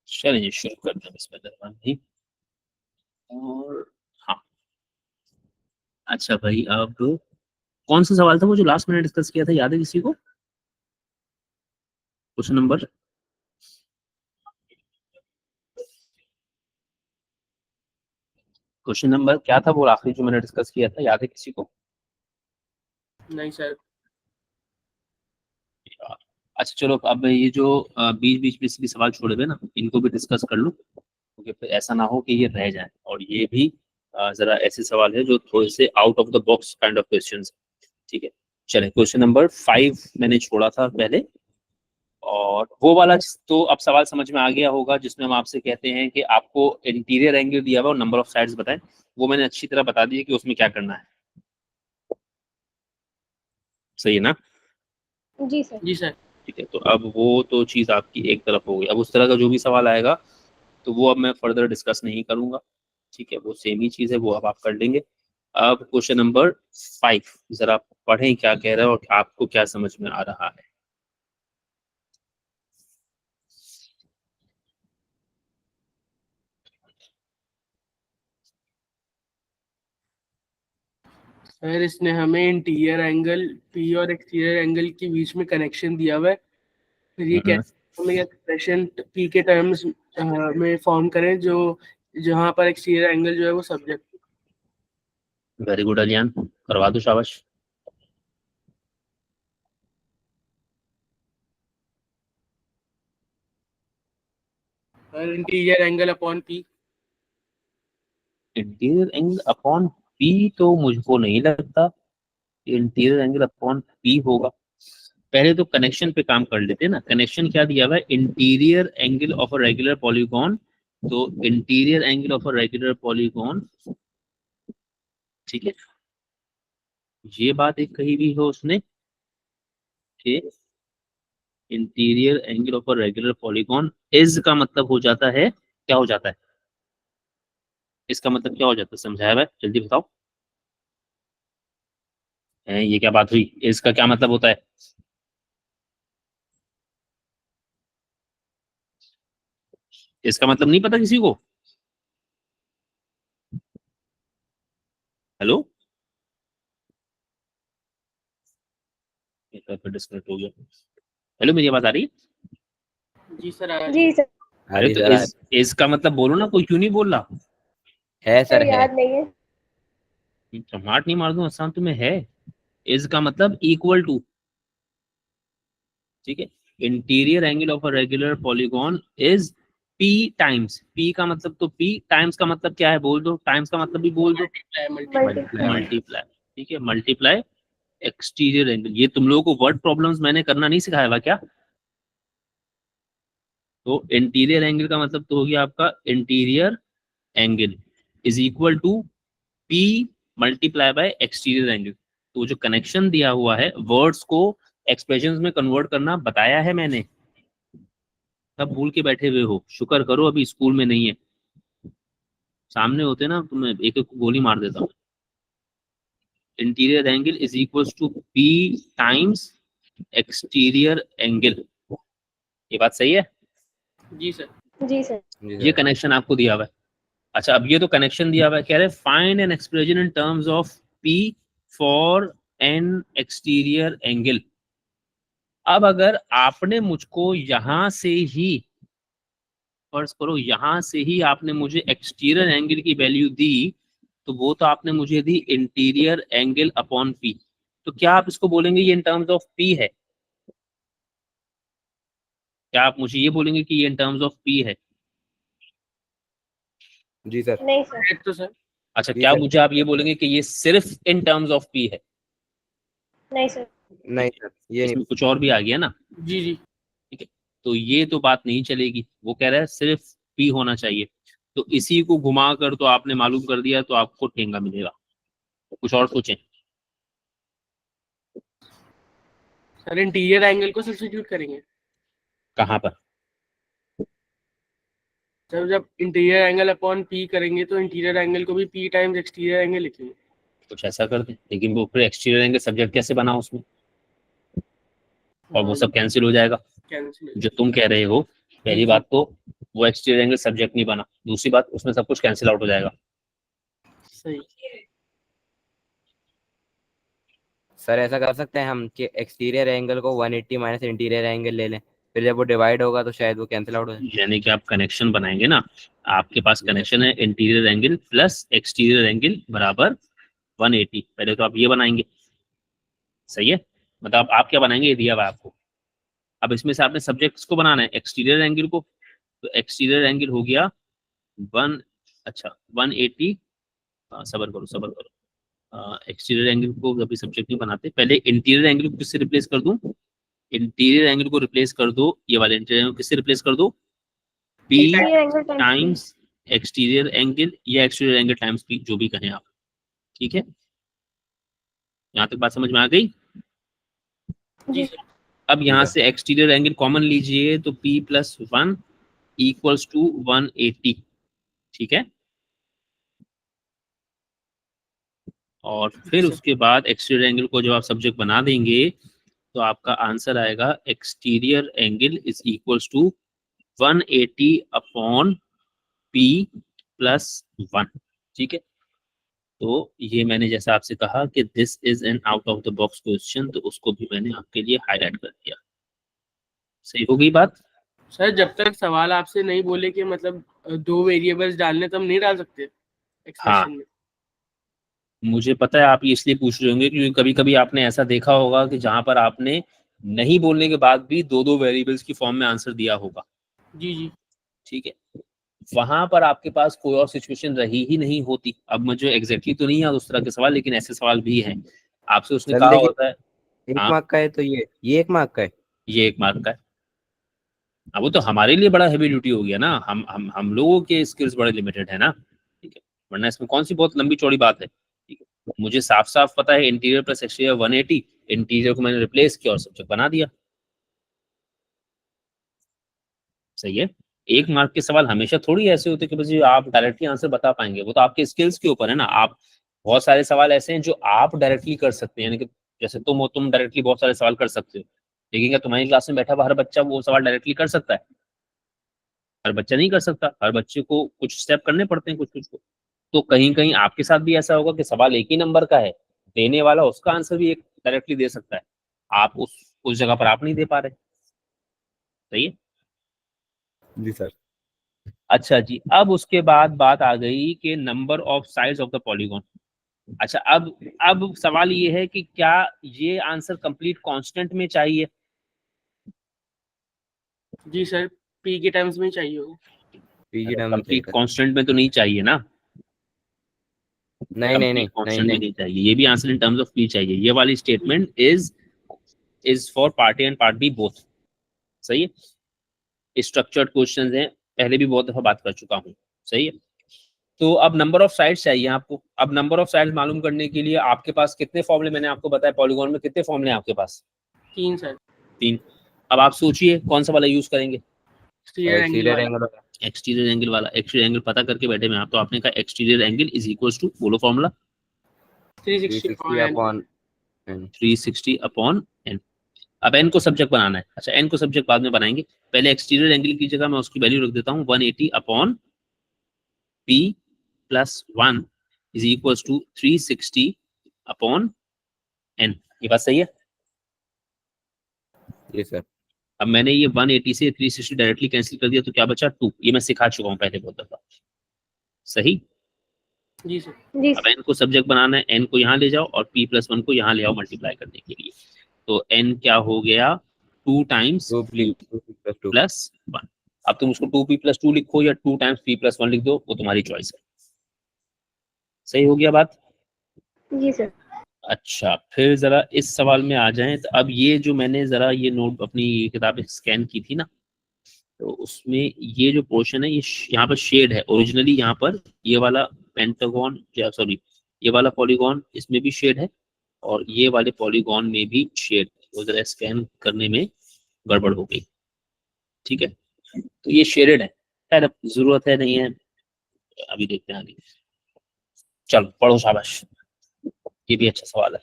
चलिए शुरू करते हैं बिस्मिल्लाह। और हाँ, अच्छा भाई, अब कौन सा सवाल था वो जो लास्ट मैंने डिस्कस किया था, याद है किसी को? क्वेश्चन नंबर क्या था वो आखिरी जो मैंने डिस्कस किया था, याद है किसी को? नहीं सर। अच्छा चलो, अब ये जो बीच बीच में भी सवाल छोड़े हुए ना, इनको भी डिस्कस कर लूं, क्योंकि फिर ऐसा ना हो कि ये रह जाए। और ये भी जरा ऐसे सवाल है जो थोड़े से out of the box kind of questions. ठीक है, चले क्वेश्चन नंबर 5 मैंने छोड़ा था पहले, और वो वाला तो अब सवाल समझ में आ गया होगा, जिसमें हम आपसे कहते हैं कि आपको इंटीरियर एंगल दिया हुआ और नंबर ऑफ साइड्स बताएं। वो मैंने अच्छी तरह बता दिया कि उसमें क्या करना है। सही है ना? जी सर। जी सर। ठीक है, तो अब वो तो चीज़ आपकी एक तरफ हो गई। अब उस तरह का जो भी सवाल आएगा तो वो अब मैं फर्दर डिस्कस नहीं करूंगा। ठीक है, वो सेम ही चीज़ है, वो अब आप कर लेंगे। अब क्वेश्चन नंबर 5 जरा पढ़ें क्या कह रहा है और आपको क्या समझ में आ रहा है। सर इसने हमें इंटीरियर एंगल पी और एक्सटीरियर एंगल के बीच में कनेक्शन दिया हुआ है। फिर ये कैसे हमें एक्सप्रेशन पी के टर्म्स में फॉर्म करें, जो जहाँ पर एक्सटीरियर एंगल जो है वो सब्जेक्ट। वेरी गुड अलियान, करवा दो, शाबाश। Sir interior angle upon P. Interior angle upon P तो मुझको नहीं लगता इंटीरियर एंगल अपॉन पी होगा। पहले तो कनेक्शन पे काम कर लेते हैं ना। कनेक्शन क्या दिया हुआ है? Interior angle of a regular polygon. तो interior angle of a regular polygon, ठीक है, ये बात एक कही भी हो उसने कि interior angle of a regular polygon is का मतलब हो जाता है, क्या हो जाता है? इसका मतलब क्या हो जाता है? समझाया हुआ है, जल्दी बताओ। ये क्या बात हुई? इसका क्या मतलब होता है? इसका मतलब नहीं पता किसी को? हेलो, डिस्कनेक्ट हो गया। हेलो, मेरी आवाज आ रही है? जी सर आ रही है। जी सर। अरे तो इसका मतलब बोलो ना, कोई क्यों नहीं बोल रहा? है सर, है। याद नहीं है। टमाट नहीं मार दूं आसान तुम्हें है। इज का मतलब इक्वल टू, ठीक है। Interior angle of a regular polygon is P times, P का मतलब तो पी, टाइम्स का मतलब क्या है बोल दो, टाइम्स का मतलब भी बोल दो, मल्टीप्लाई। ठीक है, मल्टीप्लाई एक्सटीरियर एंगल। ये तुम लोगों को वर्ड प्रॉब्लम्स मैंने करना नहीं सिखाया हुआ क्या? तो इंटीरियर एंगल का मतलब तो हो गया आपका interior angle is equal to pi multiply by exterior angle. तो जो कनेक्शन दिया हुआ है, वर्ड्स को एक्सप्रेशंस में कन्वर्ट करना बताया है मैंने। सब भूल के बैठे हुए हो, शुक्र करो अभी स्कूल में नहीं है। सामने होते ना तुम्हें एक एक गोली मार देता हूँ। Interior angle is equal to p times exterior angle. ये बात सही है? जी सर। जी सर। ये कनेक्शन आपको दिया हुआ है। अच्छा, अब ये तो कनेक्शन दिया हुआ है, कह रहे find an expression in terms of P for an exterior angle. अब अगर आपने मुझको यहां से ही, फर्ज करो यहां से ही आपने मुझे एक्सटीरियर एंगल की वैल्यू दी, तो वो तो आपने मुझे दी इंटीरियर एंगल अपॉन पी। तो क्या आप इसको बोलेंगे ये इन टर्म्स ऑफ पी है? क्या आप मुझे ये बोलेंगे कि ये इन टर्म्स ऑफ पी है? जी सर। नहीं सर। तो सर। अच्छा, जी क्या सर। मुझे आप ये बोलेंगे कि ये सिर्फ इन टर्म्स ऑफ पी है? नहीं सर। नहीं सर, ये नहीं। इसमें कुछ और भी आ गया ना। जी जी। ठीक है, तो ये तो बात नहीं चलेगी। वो कह रहा है सिर्फ पी होना चाहिए। तो इसी को घुमा कर तो आपने मालूम कर दिया, तो आपको ठेंगा मिलेगा। कुछ और सोचें। सर इंटीरियर एंगल को सब्स्टिट्यूट करेंगे। कहाँ पर? सर जब इंटीरियर एंगल अपॉन पी करेंगे तो इंटीरियर एंगल को भी पी टाइम्स एक्सटीरियर एंगल लिखेंगे। कुछ ऐसा कर दे, लेकिन वो फिर एक्सटीरियर एंगल सब्जेक्ट कैसे बना उसमें, और वो सब कैंसिल हो जाएगा। कैंसिल। जो तुम कह रहे हो, पहली बात तो वो एक्सटीरियर एंगल सब्जेक्ट नहीं बना, दूसरी बात उसमें सब कुछ कैंसिल आउट हो जाएगा। सही। सर ऐसा कर सकते हैं हम कि एक्सटीरियर एंगल को 180 माइनस इंटीरियर एंगल ले लें, फिर जब वो डिवाइड होगा तो शायद वो कैंसिल आउट हो जाए। यानी कि आप कनेक्शन बनाएंगे ना, आपके पास कनेक्शन है interior angle plus exterior angle बराबर 180, पहले तो आप ये बनाएंगे, सही है। मतलब आप क्या बनाएंगे, ये दिया हुआ है आपको। अब इसमें से आपने सब्जेक्ट्स को बनाना है, एक्सटीरियर एंगल को, तो एक्सटीरियर एंगल हो गया 1, अच्छा 180, सबर करो सबर करो, एक्सटीरियर एंगल को अभी सब्जेक्ट नहीं बनाते, पहले इंटीरियर एंगल को किससे रिप्लेस कर दूं, इंटीरियर एंगल को रिप्लेस कर दो, ये वाले इंटीरियर एंगल किससे रिप्लेस कर दो, पी टाइम्स एक्सटीरियर एंगल या एक्सटीरियर एंगल टाइम्स पी, जो भी कहें आप, ठीक है। यहाँ तक बात समझ में आ गई। जी अब यहाँ से एक्सटीरियर एंगल कॉमन लीजिए, तो p प्लस 1 इक्वल्स टू 180, ठीक है। और फिर उसके बाद एक्सटीरियर एंगल को जब आप सब्जेक्ट बना देंगे तो आपका आंसर आएगा exterior angle is equals to 180 upon p plus 1, ठीक है। तो ये मैंने जैसा आपसे कहा कि this is an out of the box question, तो उसको भी मैंने आपके लिए हाईलाइट कर दिया। सही हो गई बात। सर, जब तक सवाल आपसे नहीं बोले कि मतलब 2 वेरिएबल्स डालने तब नहीं डाल सकते एक्सप्रेशन में। मुझे पता है आप ये इसलिए पूछ रहे होंगे क्योंकि कभी कभी आपने ऐसा देखा होगा कि जहां पर आपने नहीं बोलने के बाद भी दो वेरिएबल्स की फॉर्म में आंसर दिया होगा। जी जी ठीक है, वहां पर आपके पास कोई और सिचुएशन रही ही नहीं होती। अब मुझे एग्जैक्टली तो नहीं याद उस तरह के सवाल, लेकिन ऐसे सवाल भी हैं। आपसे उसने कहा होता है एक हाँ मार्क का है तो ये 1 मार्क का है। ये 1 मार्क का है। अब वो तो हमारे लिए बड़ा हैवी ड्यूटी हो गया ना, हम लोगों के स्किल्स बड़े लिमिटेड है ना, ठीक है। वरना इसमें कौन सी बहुत लंबी चौड़ी बात है, ठीक है। मुझे साफ साफ पता है इंटीरियर प्लस एक्सटीरियर 180, इंटीरियर को मैंने रिप्लेस किया और सब्जेक्ट बना दिया, सही है। 1 मार्क के सवाल हमेशा थोड़ी ऐसे होते कि बस ये आप डायरेक्टली आंसर बता पाएंगे, वो तो आपके स्किल्स के ऊपर है ना। आप बहुत सारे सवाल ऐसे हैं जो आप डायरेक्टली कर सकते हैं, यानी कि जैसे तुम हो, तुम डायरेक्टली बहुत सारे सवाल कर सकते हो, लेकिन क्या तुम्हारी क्लास में बैठा हुआ हर बच्चा वो सवाल डायरेक्टली कर सकता है? हर बच्चा नहीं कर सकता, हर बच्चे को कुछ स्टेप करने पड़ते हैं, कुछ कुछ को। तो कहीं कहीं आपके साथ भी ऐसा होगा कि सवाल एक ही नंबर का है, देने वाला उसका आंसर भी एक डायरेक्टली दे सकता है, आप उस जगह पर आप नहीं दे पा रहे, सही है। जी सर। अच्छा जी, अब उसके बाद बात आ गई कि number of sides of the polygon. अच्छा, अब सवाल ये है कि क्या ये आंसर कंप्लीट कांस्टेंट में चाहिए? जी सर, पी के टर्म्स में चाहिए होगा। पीजी टर्म में चाहिए कंप्लीट सर। कांस्टेंट में तो नहीं चाहिए ना, नहीं नहीं कंप्लीट नहीं नहीं कांस्टेंट में नहीं। नहीं चाहिए, ये भी answer in terms of p चाहिए। ये वाली statement is for part A and part B both, सही है। स्ट्रक्चर्ड क्वेश्चंस हैं, पहले भी बहुत दफा बात कर चुका हूँ, सही है। तो अब नंबर ऑफ साइड्स चाहिए आपको। अब नंबर ऑफ साइड्स मालूम करने के लिए आपके पास कितने फॉर्मूले, मैंने आपको बताया पॉलीगॉन में कितने फॉर्मूले हैं आपके पास? 3 सर। 3। अब आप सोचिए कौन सा वाला यूज करेंगे? एक्सटीरियर एंगल एक्सटीरियर वाला। एंगल एक्सटीरियर एंगल वाला। एक्सटीरियर एंगल पता करके बैठे में आप, तो आपने कहा exterior angle is equals to, बोलो फॉर्मूला, 360 अपॉन 360 अपॉन एन। अब एन को सब्जेक्ट बनाना है। अच्छा, एन को सब्जेक्ट बाद में बनाएंगे, पहले एक्सटीरियर एंगल की जगह मैं उसकी वैल्यू रख देता हूँ 180 upon p plus 1 is equals to 360 upon n. ये बात सही है। जी सर। अब मैंने ये 180 से 360 डायरेक्टली कैंसिल कर दिया, तो क्या बचा 2। ये मैं सिखा चुका हूँ पहले बहुत दफा, सही। जी सर। अब एन को सब्जेक्ट बनाना है, एन को यहाँ ले जाओ और p प्लस 1 को यहाँ ले आओ मल्टीप्लाई करने के लिए। तो n क्या हो गया, 2 टाइम्स 2p + 2 प्लस 1। अब तुम उसको 2p + 2 लिखो या 2 टाइम्स p + 1 लिख दो, वो तुम्हारी चॉइस है। सही हो गया बात? जी सर। अच्छा, फिर जरा इस सवाल में आ जाएं। तो अब ये जो मैंने जरा ये नोट अपनी किताब स्कैन की थी ना, तो उसमें ये जो पोर्शन है, ये यहाँ पर शेड है ओरिजिनली। यहाँ पर ये वाला पेंटागन, सॉरी ये वाला पॉलीगॉन, इसमें भी शेड है और ये वाले पॉलीगॉन में भी शेड। तो जरा स्कैन करने में गड़बड़ हो गई, ठीक है। तो ये शेडेड है, खैर अब जरूरत है नहीं है, अभी देखते हैं आगे। चलो पढ़ो, शाबाश, ये भी अच्छा सवाल है।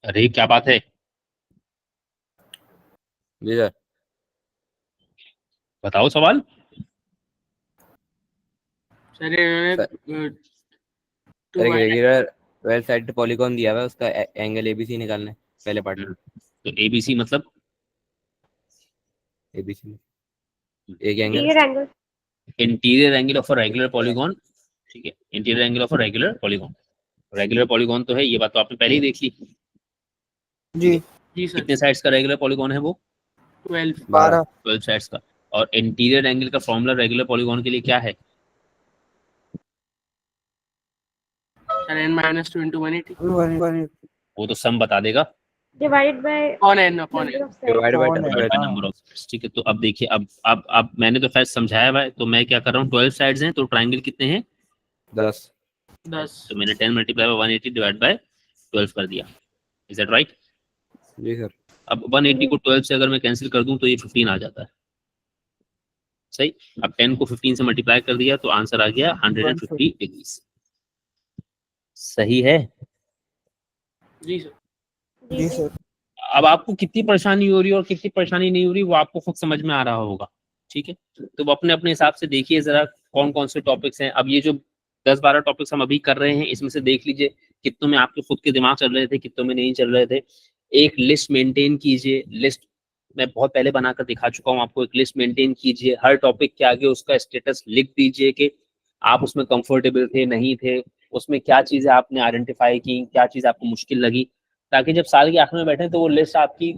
अरे क्या बात है, जी सर। बताओ सवाल। सर इन्होंने सर एक रेगुलर 12 साइड पॉलीगॉन दिया हुआ है, उसका एंगल एबीसी निकालना है पहले पार्ट में। तो एबीसी मतलब एबीसी में एक angle interior angle of a regular polygon. ठीक है, interior angle of a regular polygon. Regular polygon तो है, ये बात तो आपने पहले ही देख ली। जी जी सर कितने साइड्स का रेगुलर पॉलीगॉन है वो? 12 12 12 साइड्स का। और इंटीरियर एंगल का फॉर्मूला रेगुलर पॉलीगॉन के लिए क्या है? सर n minus 2 into 180 वो तो सम बता देगा, divided by on n upon n। Divide by कौन है? Divide by number of sides. ठीक है, तो अब देखिए, अब मैंने तो खैर समझाया हुआ है, तो मैं क्या कर रहा हूँ, 12 साइड्स हैं तो ट्राइंगल कितने हैं? 10। 10 तो मैंने 10 मल्टीप्लाई बाय 180 डिवाइड बाय 12 कर दिया। Is that right? जी सर। अब 180 को 12 से अगर मैं कैंसिल कर दूं तो ये 15 आ जाता है। सही। अब 10 को 15 से मल्टीप्लाई कर दिया तो आंसर आ गया 150 डिग्रीज। सही है। जी सर जी सर। अब आपको कितनी परेशानी हो रही है और कितनी परेशानी नहीं हो रही वो आपको खुद समझ में आ रहा होगा। ठीक है, तो अपने अपने हिसाब से देखिए जरा कौन कौन से टॉपिक्स हैं। अब ये जो 10-12 टॉपिक्स हम अभी कर रहे हैं, इसमें से देख लीजिए कितनों में आपके खुद के दिमाग चल रहे थे, कितनों में नहीं चल रहे थे। एक लिस्ट मेंटेन कीजिए। लिस्ट मैं बहुत पहले बनाकर दिखा चुका हूँ आपको। एक लिस्ट मेंटेन कीजिए, हर टॉपिक के आगे उसका स्टेटस लिख दीजिए कि आप उसमें कंफर्टेबल थे, नहीं थे, उसमें क्या चीजें आपने आइडेंटिफाई की, क्या चीज आपको मुश्किल लगी, ताकि जब साल के आखिर में बैठे तो वो लिस्ट आपकी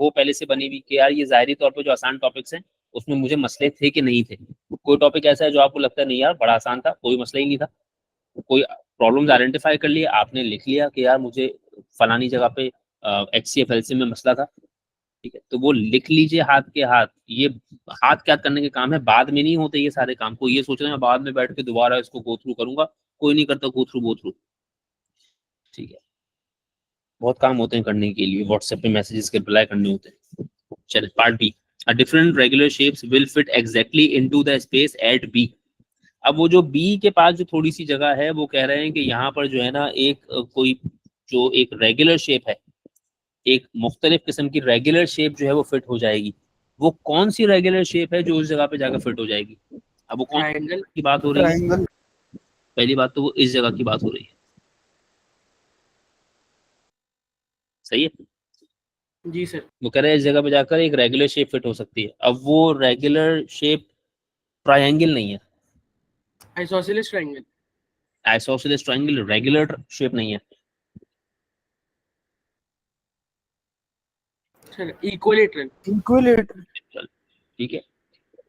वो पहले से बनी हुई कि यार ये जाहिरी तौर पर जो आसान टॉपिक्स हैं उसमें मुझे मसले थे कि नहीं थे। कोई टॉपिक ऐसा है जो आपको लगता है नहीं यार बड़ा आसान था, कोई मसला ही नहीं था, कोई प्रॉब्लम्स आइडेंटिफाई कर लिया आपने, लिख लिया कि यार मुझे फलानी जगह पे HCF LCM में मसला था। ठीक है, तो वो लिख लीजिए हाथ के हाथ। ये हाथ क्या करने के काम है, बाद में नहीं होते ये सारे काम। कोई ये सोच रहे हैं बाद में बैठ के दोबारा इसको गो थ्रू करूंगा, कोई नहीं करता गो थ्रू। ठीक है, बहुत काम होते हैं करने के लिए, व्हाट्सएप पे मैसेजेस के रिप्लाई करने होते हैं। चलिए part B. A different regular shapes will fit exactly into the space at B. अब वो जो बी के पास जो थोड़ी सी जगह है वो कह रहे हैं कि यहाँ पर जो है ना एक कोई जो एक रेगुलर शेप है, एक मुख्तलिफ किस्म की रेगुलर शेप जो है वो फिट हो जाएगी। वो कौन सी रेगुलर शेप है जो उस जगह पे जाकर फिट हो जाएगी? अब वो कौन ट्रायंगल की बात हो रही है? ट्रायंगल। पहली बात तो वो इस जगह की बात हो रही है। सही है, जी सर वो कह रहे हैं इस जगह पे जाकर एक रेगुलर शेप फिट हो सकती है। अब वो रेगुलर शेप ट्रायंगल नहीं है, isosceles triangle isosceles triangle regular shape नहीं है। Sir equilateral equilateral. ठीक है,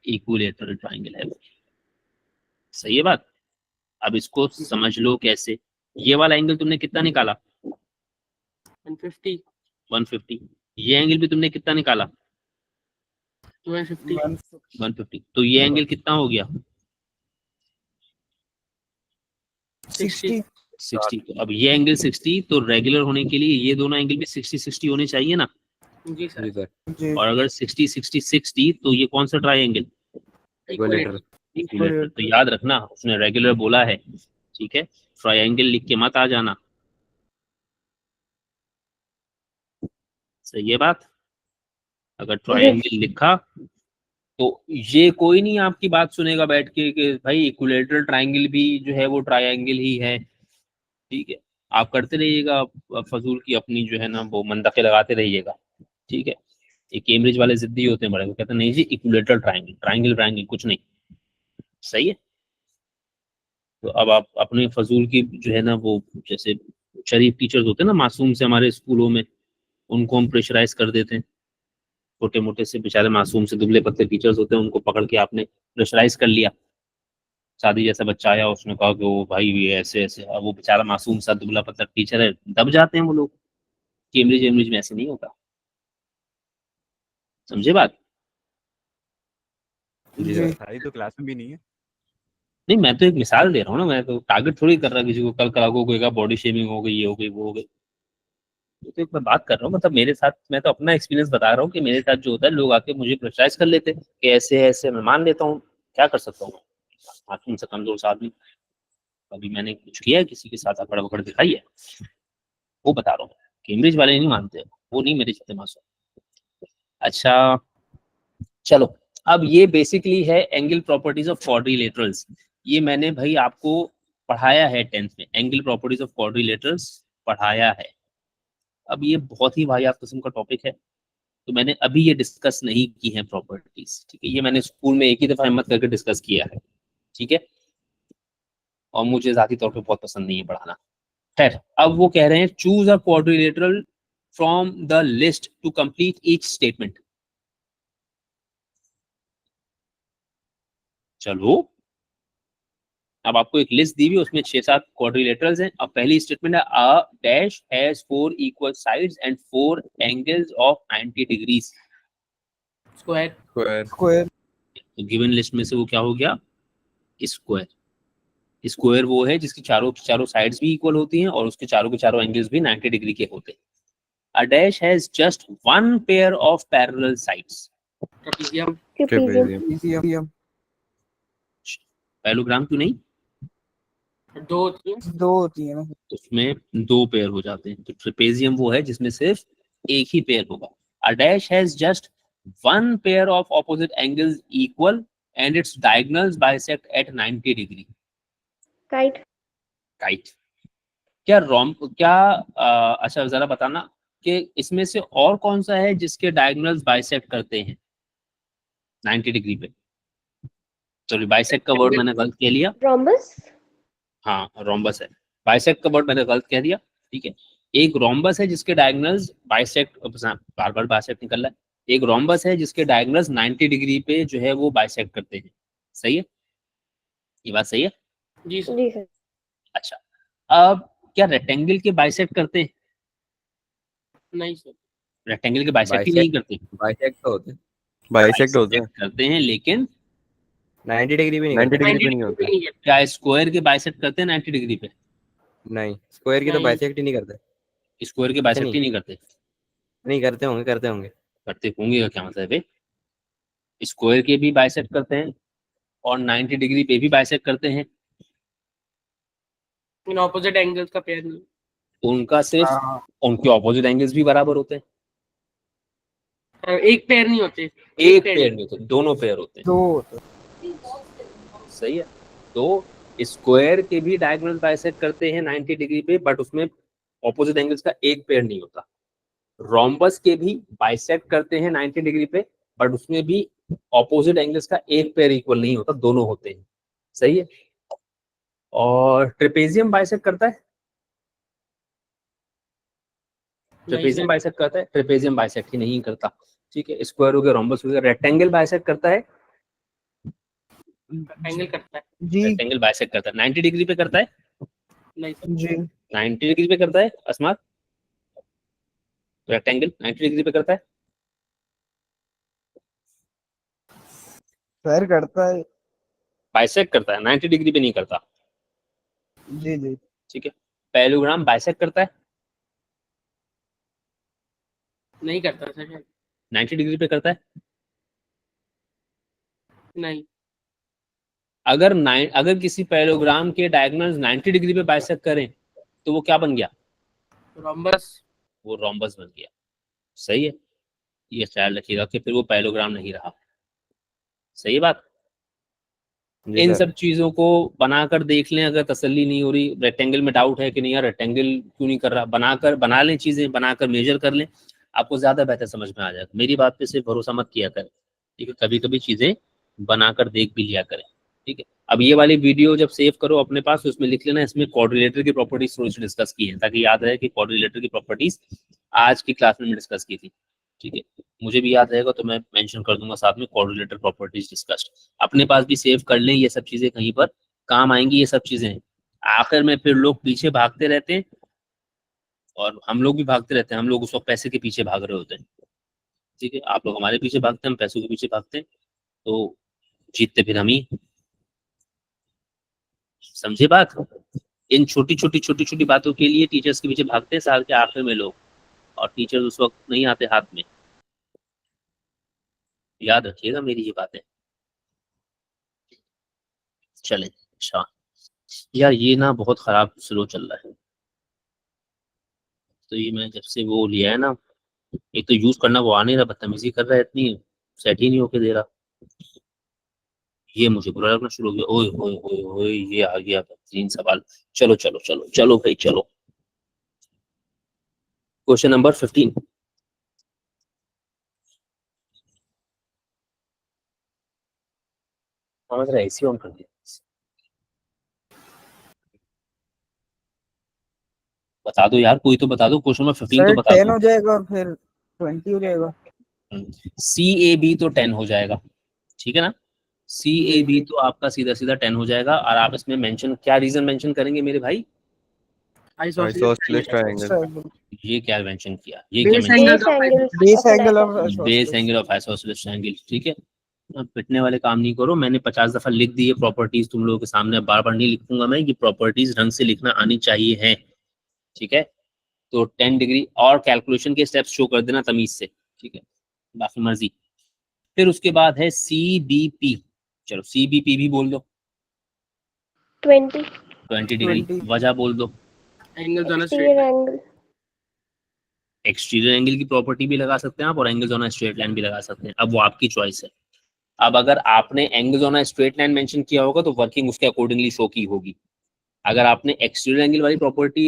इक्विलेटरल ट्रायंगल है वो। सही है बात। अब इसको समझ लो कैसे। ये वाला एंगल तुमने कितना निकाला? 150 150। ये एंगल भी तुमने कितना निकाला? 150 150। तो ये एंगल कितना हो गया? 60 60। तो अब ये एंगल 60, तो रेगुलर होने के लिए ये दोनों एंगल भी 60-60 होने चाहिए ना। जी सर जी सर। जी। और अगर 60-60-60 तो ये कौन सा ट्रायंगल? इक्विलेटरल। इक्विलेटरल। तो याद रखना उसने रेगुलर बोला है, ठीक है, ट्रायंगल लिख के मत आ जाना। सही है बात। अगर ट्रायंगल लिखा तो ये कोई नहीं आपकी बात सुनेगा बैठ के कि भाई इक्विलेटरल ट्रायंगल भी जो है वो ट्रायंगल ही है। ठीक है, आप करते रहिएगा फजूल की अपनी जो है ना वो मंतके लगाते रहिएगा। ठीक है, ये कैम्ब्रिज वाले जिद्दी होते हैं बड़े, वो कहते हैं नहीं जी इक्विलेटरल ट्रायंगल, ट्रायंगल ट्रायंगल कुछ नहीं। सही है, तो अब आप अपने फजूल की जो है ना वो जैसे शरीफ टीचर्स होते हैं ना मासूम से हमारे स्कूलों में, उनको हम प्रेशराइज कर देते हैं। छोटे मोटे से बेचारे मासूम से दुबले पतले टीचर्स होते हैं, उनको पकड़ के आपने प्रेशराइज कर लिया। शादी जैसा बच्चा आया, उसने कहा कि वो भाई ये ऐसे ऐसे, अब वो बेचारा मासूम सा दुबला पतला टीचर है, दब जाते हैं वो लोग। कैम्ब्रिज एम्ब्रिज में ऐसे नहीं होता। समझे बात? जी जी। सर। सारी तो क्लास में भी नहीं है। नहीं, मैं तो एक मिसाल दे रहा हूँ ना, मैं तो टारगेट थोड़ी कर रहा किसी को, कल कल को कोई बॉडी शेमिंग हो गई, ये हो गई, वो हो गई। तो एक मैं बात कर रहा हूँ, मतलब मेरे साथ, मैं तो अपना एक्सपीरियंस बता रहा हूँ कि मेरे साथ जो होता है, लोग आके मुझे प्रेशराइज कर लेते हैं कि ऐसे ऐसे, मैं मान लेता हूँ, क्या कर सकता हूँ, आदमी से कमजोर सा आदमी, कभी मैंने कुछ किया है किसी के साथ अकड़ वकड़ दिखाई है, वो बता रहा हूँ। कैम्ब्रिज वाले नहीं मानते, वो नहीं मेरे जितने मासूम। अच्छा चलो, अब ये बेसिकली है एंगल प्रॉपर्टीज ऑफ क्वाड्रिलेटरल्स। ये मैंने भाई आपको पढ़ाया है 10th में, एंगल प्रॉपर्टीज ऑफ क्वाड्रिलेटरल्स पढ़ाया है। अब ये बहुत ही वाहियात किस्म का टॉपिक है, तो मैंने अभी ये डिस्कस नहीं की है प्रॉपर्टीज, ठीक है, ये मैंने स्कूल में एक ही दफा हिम्मत करके डिस्कस किया है, ठीक है, और मुझे जाती तौर पे बहुत पसंद नहीं है पढ़ाना। खैर, अब वो कह रहे हैं choose a quadrilateral from the list to complete each statement. चलो, अब आपको एक लिस्ट दी हुई है, उसमें 6-7 क्वाड्रिलेटरल्स हैं। अब पहली स्टेटमेंट है अ dash has 4 equal sides and 4 angles of 90 degrees. Square. Square. तो गिवन लिस्ट में से वो क्या हो गया, स्क्वायर। स्क्वायर वो है जिसकी चारों की चारों साइड्स भी इक्वल होती हैं और उसके चारों के चारों एंगल्स भी 90 डिग्री के होते हैं। अ dash has just one pair of parallel sides. Trapezium. Trapezium. Parallelogram क्यों नहीं, 2 होती है। 2 होती है ना। उसमें 2 पेयर हो जाते हैं। तो ट्रेपेजियम वो है जिसमें सिर्फ एक ही पेयर होगा। A dash has just one pair of opposite angles equal and its diagonals bisect at 90 degree. Kite. Kite. क्या अच्छा जरा बताना कि इसमें से और कौन सा है जिसके डायगोनल्स बाइसेक्ट करते हैं 90 डिग्री पे। सॉरी, बाइसेक्ट का वर्ड मैंने गलत कह लिया। रोम्बस। हाँ, रोम्बस है। बाइसेक्ट का वर्ड मैंने गलत कह दिया, ठीक है। एक रोम्बस है जिसके डायगोनल्स बाइसेक्ट, बार बार बाइसेक्ट निकल रहा है। एक रोम्बस है जिसके डायगोनल्स 90 डिग्री पे जो है वो बाइसेक्ट करते हैं। सही है, ये बात सही है। जी सर। जी सर। अच्छा, अब क्या रेक्टेंगल के बाइसेक्ट करते हैं? नहीं सर। रेक्टेंगल के बाइसेक्ट ही नहीं करते। बाइसेक्ट तो होते हैं, बाइसेक्ट होते हैं, करते हैं लेकिन 90 डिग्री भी नहीं 90 करते। डिग्री पे नहीं होते। नहीं है। क्या स्क्वायर के बाइसेक्ट करते हैं 90 डिग्री पे? नहीं, स्क्वायर की तो नहीं। बाइसेक्ट ही नहीं करते। स्क्वायर के बाइसेक्ट ही नहीं करते। नहीं करते होंगे, करते होंगे। करते होंगे का क्या मतलब है? स्क्वायर के भी बाइसेक्ट करते हैं और 90 डिग्री पे भी बाइसेक्ट करते हैं। इन ऑपोजिट एंगल्स का पेयर नहीं। उनका सिर्फ हाँ, उनके ऑपोजिट एंगल्स भी बराबर होते हैं। एक पेयर नहीं होते। एक पेयर नहीं होते, दोनों पेयर होते हैं। 2 होते हैं। सही है। तो स्क्वायर के भी डायगोनल बाइसेक्ट करते हैं 90 डिग्री पे, बट उसमें ऑपोजिट एंगल्स का एक पेयर नहीं होता। रोम्बस के भी बाइसेक्ट करते हैं 90 डिग्री पे, बट उसमें भी ऑपोजिट एंगल्स का एक पेयर इक्वल नहीं होता, दोनों होते हैं। सही है। और ट्रेपेजियम बाइसेक्ट करता है, ट्रेपेजियम बाइसेक्ट करता है, ट्रेपेजियम बाइसेक्ट ही नहीं करता। ठीक है, स्क्वायर हो गया, रोम्बस हो गया। रेक्टेंगल बाइसेक्ट करता है, एंगल करता है। जी रेक्टेंगल बाइसेक्ट करता है 90 डिग्री पे करता है। नहीं सर। जी 90 डिग्री पे करता है अस्मात, रेक्टेंगल 90 डिग्री पे करता है। सर करता है। बाइसेक्ट करता है, 90 डिग्री पे नहीं करता। जी जी ठीक है। पैरेललोग्राम बाइसेक्ट करता है, नहीं करता सर। 90 डिग्री पे करता है। नहीं। अगर किसी पैरेललोग्राम के डायगोनल्स 90 डिग्री पे बाइसेक्ट करें तो वो क्या बन गया? रोम्बस। वो रोम्बस बन गया। सही है, ये ख्याल रखिएगा कि फिर वो पैरेललोग्राम नहीं रहा। सही बात। जी इन सर। सब चीजों को बनाकर देख लें, अगर तसल्ली नहीं हो रही, रेक्टेंगल में डाउट है कि नहीं यार रेक्टेंगल क्यों नहीं कर रहा, बना लें, चीजें बनाकर मेजर कर लें, आपको ज्यादा बेहतर समझ में आ जाएगा। मेरी बात पे सिर्फ भरोसा मत किया करें, ठीक है, कभी कभी चीजें बनाकर देख भी लिया करें। ठीक है। अब ये वाली वीडियो जब सेव करो अपने पास, तो उसमें लिख लेना इसमें क्वाड्रिलेटर की प्रॉपर्टीज थोड़ी सी डिस्कस की है, ताकि याद रहे कि क्वाड्रिलेटर की प्रॉपर्टीज आज की क्लास में डिस्कस की थी। ठीक है, मुझे भी याद रहेगा तो मैं मेंशन कर दूंगा साथ में, क्वाड्रिलेटर प्रॉपर्टीज डिस्कस्ड। अपने पास भी सेव कर लें, ये सब चीजें कहीं पर काम आएंगी। ये सब चीजें आखिर में फिर लोग पीछे भागते रहते हैं, और हम लोग भी भागते रहते हैं। हम लोग उस वक्त पैसे के पीछे भाग रहे होते हैं, ठीक है, आप लोग हमारे पीछे भागते हैं, हम पैसों के पीछे भागते हैं, तो जीतते फिर हम ही। समझे बात? इन छोटी छोटी बातों के लिए टीचर्स के पीछे भागते हैं साल के आखिर में लोग, और टीचर्स उस वक्त नहीं आते हाथ में, याद रखिएगा मेरी ये बातें। चले, अच्छा यार ये ना बहुत खराब स्लो चल रहा है, तो ये मैं जब से वो लिया है ना, एक तो यूज करना वो आ नहीं रहा, बदतमीजी कर रहा है इतनी, सेट ही नहीं होके दे रहा, ये मुझे बुरा लगना शुरू हो गया। ओए ओए ओए ओए, ये आ गया बेहतरीन सवाल। चलो चलो चलो चलो भाई चलो, क्वेश्चन नंबर 15। हाँ जरा एसी ऑन कर दिया, बता दो यार, कोई तो बता दो, क्वेश्चन नंबर 15 तो सर बता 10 दो। हो जाएगा और फिर 20 हो जाएगा। सी ए बी तो 10 हो जाएगा, ठीक है ना, सी ए बी तो आपका सीधा सीधा 10 हो जाएगा। और आप इसमें मेंशन, क्या रीजन मेंशन करेंगे मेरे भाई? Isosceles triangle. ट्रायंगल, ये क्या मेंशन किया, ये क्या base mention angle base angle base of an angle of isosceles. Base isosceles. Angle of isosceles triangle, ठीक है। अब पिटने वाले काम नहीं करो, मैंने 50 दफा लिख दी है प्रॉपर्टीज तुम लोगों के सामने, बार बार नहीं लिखूंगा मैं, ये प्रॉपर्टीज ढंग से लिखना आनी चाहिए है, ठीक है। तो 10 डिग्री और कैलकुलेशन के स्टेप्स शो कर देना तमीज से, ठीक है, बाकी मर्जी। फिर उसके बाद है सी बी पी, चलो सी बी पी भी बोल दो, 20 20 डिग्री, 20 वजह बोल दो। Angle on exterior straight angle. Exterior angle की प्रॉपर्टी भी लगा सकते हैं आप, और एंगल्स ऑन स्ट्रेट लाइन भी लगा सकते हैं, अब वो आपकी चॉइस है। अब अगर आपने angles on straight line mention किया होगा तो वर्किंग उसके अकॉर्डिंगली शो की होगी, अगर आपने एक्सटीरियर एंगल वाली प्रॉपर्टी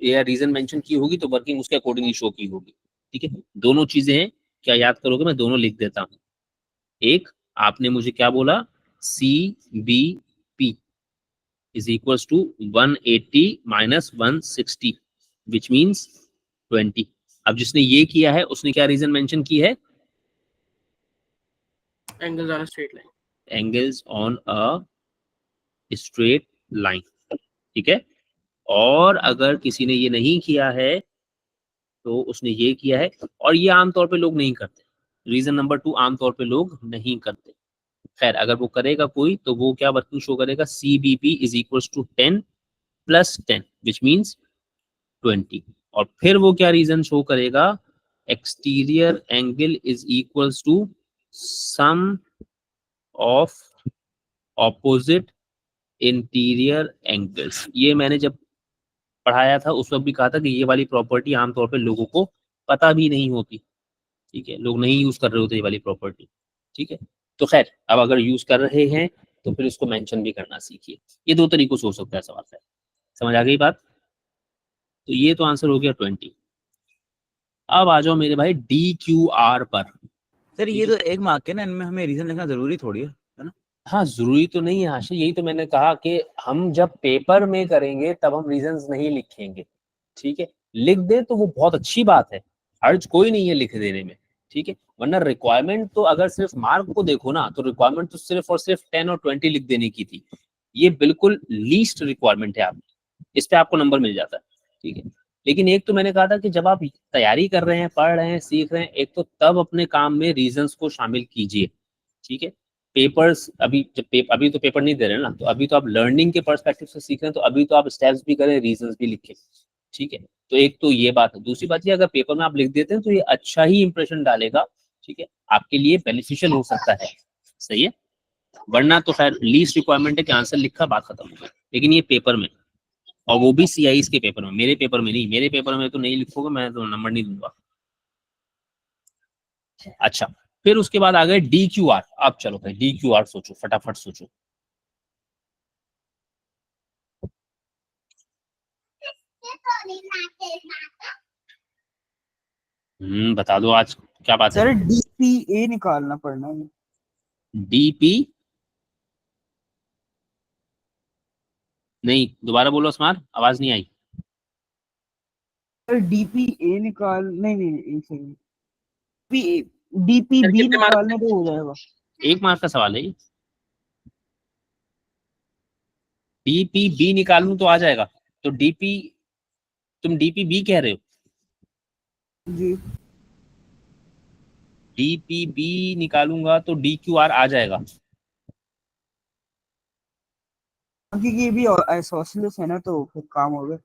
या रीजन मेंशन की होगी तो वर्किंग उसके अकॉर्डिंगली शो की होगी, ठीक है। दोनों चीजें हैं, क्या याद करोगे, मैं दोनों लिख देता हूँ। एक, आपने मुझे क्या बोला, C B P is equals to 180 minus 160 which means 20। अब जिसने ये किया है उसने क्या रीजन मेंशन की है, angle on straight line. Angles on a straight line, ठीक है। और अगर किसी ने ये नहीं किया है तो उसने ये किया है, और ये आमतौर पे लोग नहीं करते, रीजन नंबर 2 आमतौर पे लोग नहीं करते। खैर अगर वो करेगा कोई तो वो क्या वर्किंग शो करेगा, C B P is equals to 10 plus 10 which means 20। और फिर वो क्या रीजन शो करेगा, exterior angle is equals to sum of opposite interior angles. ये मैंने जब पढ़ाया था उस वक्त भी कहा था कि ये वाली प्रॉपर्टी आमतौर पे लोगों को पता भी नहीं होती, ठीक है, लोग नहीं यूज कर रहे होते ये वाली प्रॉपर्टी, ठीक है। तो खैर अब अगर यूज कर रहे हैं तो फिर इसको मेंशन भी करना सीखिए। ये दो तरीकों से हो सकता है सवाल है, समझ आ गई बात? तो ये तो आंसर हो गया 20। अब आ जाओ मेरे भाई डी क्यू आर पर। सर ये तो एक मार्क है ना, इनमें हमें रीजन लिखना जरूरी थोड़ी है ना? हाँ जरूरी तो नहीं है आशीष, यही तो मैंने कहा कि हम जब पेपर में करेंगे तब हम रीजंस नहीं लिखेंगे, ठीक है। लिख दे तो वो बहुत अच्छी बात है, हर्ज कोई नहीं है लिख देने में, ठीक है। वरना रिक्वायरमेंट तो अगर सिर्फ मार्क को देखो ना तो रिक्वायरमेंट तो सिर्फ और सिर्फ 10 और 20 लिख देने की थी, ये बिल्कुल लीस्ट रिक्वायरमेंट है, आप इस पे आपको नंबर मिल जाता है, ठीक है। लेकिन एक तो मैंने कहा था कि जब आप तैयारी कर रहे हैं, पढ़ रहे हैं, सीख रहे हैं, एक तो तब अपने काम में रीजंस को शामिल कीजिए, ठीक है। पेपर्स अभी अभी तो पेपर नहीं दे रहे ना, तो अभी तो आप लर्निंग के पर्सपेक्टिव से सीख रहे हैं, तो अभी तो आप स्टेप्स भी करें, रीजंस भी लिखें, ठीक है। तो एक तो ये बात है, दूसरी बात ये अगर पेपर में आप लिख देते हैं तो ये अच्छा ही इंप्रेशन डालेगा, ठीक है, आपके लिए बेनिफिशियल हो सकता है, सही है। वरना तो खैर लीस्ट रिक्वायरमेंट है कि आंसर लिखा, बात खत्म हो गई। लेकिन ये पेपर में, और वो भी सीआईएस के पेपर में, मेरे पेपर में नहीं, मेरे पेपर में तो नहीं लिखोगे, मैं तो नंबर नहीं दूंगा। अच्छा, फिर उसके बाद आ गए डी क्यू आर। अब चलो भाई डी क्यू आर सोचो, फटाफट सोचो। बता दो आज क्या बात है। सर डीपीए निकालना पड़ना है। डीपी नहीं, दोबारा बोलो स्मार्ट, आवाज नहीं आई। सर डीपीए निकाल, नहीं नहीं नहीं, एक सेकंड, पी सर डीपीबी कितने मार्क्स निकालने तो हो जाएगा। एक मार्क का सवाल है ये, डीपी बी निकालूं तो आ जाएगा, तो डीपी, तुम डीपी बी कह रहे हो, जी, डीपी बी निकालूंगा तो डी क्यू आर आ जाएगा। क्योंकि ये भी आइसोसेलेस है ना, तो फिर काम होगा।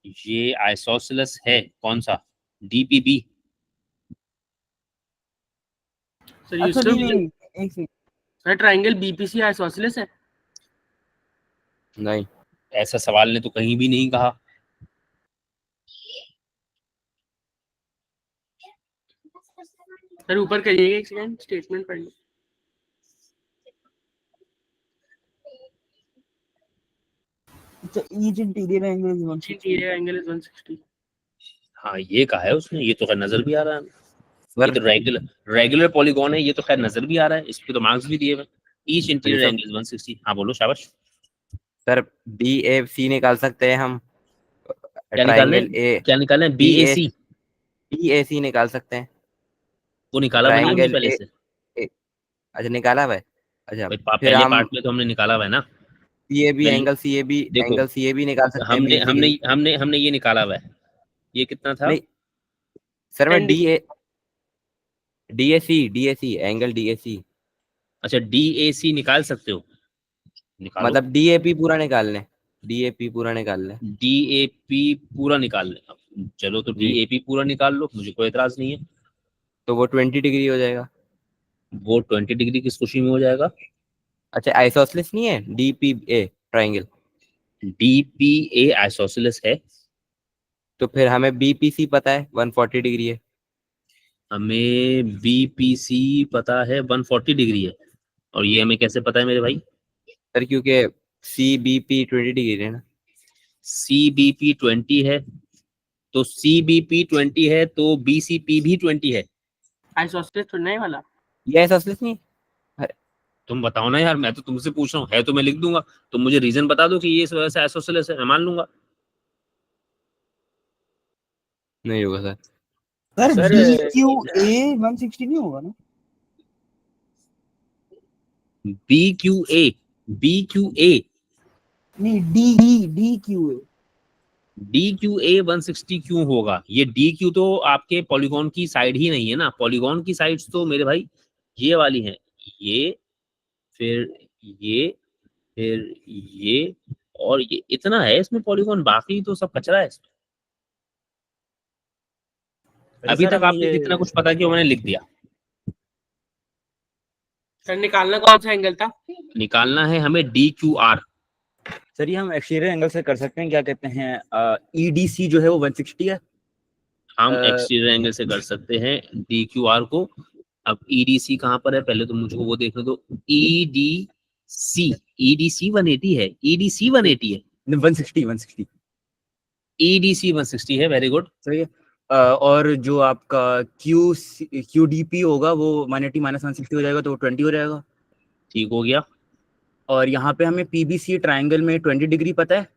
ये आइसोसेलेस है कौन सा, DPB? सर अच्छा यूसुफ, नहीं नहीं, एक second. Sir triangle BPC isosceles है? नहीं, ऐसा सवाल ने तो कहीं भी नहीं कहा। सर ऊपर करिएगा, एक सेकंड स्टेटमेंट पढ़ लो। अच्छा, each interior angle is 160। Interior angle is 160। हाँ ये कहा है उसने, ये तो खैर नजर भी आ रहा है। सर ये तो रेगुलर पॉलीगॉन है, ये तो खैर नजर भी आ रहा है, इस पे तो मार्क्स भी दिए हुए। Each interior Yusuf, angle 160। हाँ बोलो, शाबाश। सर BAC निकाल सकते हैं हम, क्या निकालना ट्रायंगल है, क्या निकालना है? BAC? BAC निकाल सकते हैं, वो निकाला हुआ नहीं हमने ट्रायंगल पहले ए, से? ए, अच्छा निकाला हुआ है। अच्छा भाई फिर पहले हम पार्ट में तो हमने निकाला हुआ है ना। CAB वैल्यू एंगल CAB देखो, एंगल CAB निकाल सकते हैं हमने BC हमने की। हमने हमने ये निकाला हुआ है। ये कितना था? नहीं सर, मैं 10 डिग्री। DAC एंगल DAC, अच्छा, DAC निकाल सकते हो, निकालो। मतलब DAP पूरा निकाल लें, DAP पूरा निकाल लें। DAP पूरा निकाल लें, चलो तो जी, DAP पूरा निकाल लो, मुझे कोई एतराज नहीं है। तो वो 20 डिग्री हो जाएगा। वो 20 डिग्री किस खुशी में हो जाएगा? अच्छा आइसोसेलेस नहीं है DPA ट्रायंगल, DPA आइसोसेलेस है। तो फिर हमें BPC पता है 140 डिग्री है। हमें BPC पता है 140 डिग्री है, और ये हमें कैसे पता है मेरे भाई? सर क्योंकि CBP 20 डिग्री है ना। CBP 20 है, तो CBP 20 है तो BCP भी 20 है। आइसोसेलेस थोड़ा नहीं वाला। ये आइसोसेलेस नहीं है। तुम बताओ ना यार, मैं तो तुमसे पूछ रहा हूँ, है तो मैं लिख दूंगा। तुम मुझे रीजन बता दो कि ये इस वजह से आइसोसेलेस है, मैं मान लूंगा। नहीं होगा सर। सर सर DQA 160 नहीं होगा ना? BQA, BQA नहीं, DQA। DQA 160 क्यों होगा? ये DQ तो आपके पॉलीगॉन की साइड ही नहीं है ना। पॉलीगॉन की साइड्स तो मेरे भाई ये वाली हैं, ये, फिर ये, फिर ये, और ये, इतना है इसमें पॉलीगॉन, बाकी तो सब कचरा है इसमें। अरे अभी सर तक हमें आपने ये जितना कुछ पता किया मैंने लिख दिया। सर निकालना कौन सा एंगल था? निकालना है हमें DQR। सर ये हम एक्सटीरियर एंगल से कर सकते हैं, क्या कहते हैं, EDC जो है वो 160 है। हम अ, एक्सटीरियर एंगल से कर सकते हैं DQR को। अब EDC कहाँ पर है, पहले तो मुझको वो देखने दो। EDC, EDC 180 है, EDC 180 है, 160 EDC 160 है। Very good. सही है। और जो आपका QDP होगा वो 180 माइनस 160 हो जाएगा, तो वो 20 हो जाएगा। ठीक हो गया। और यहाँ पे हमें PBC ट्रायंगल में 20 डिग्री पता है,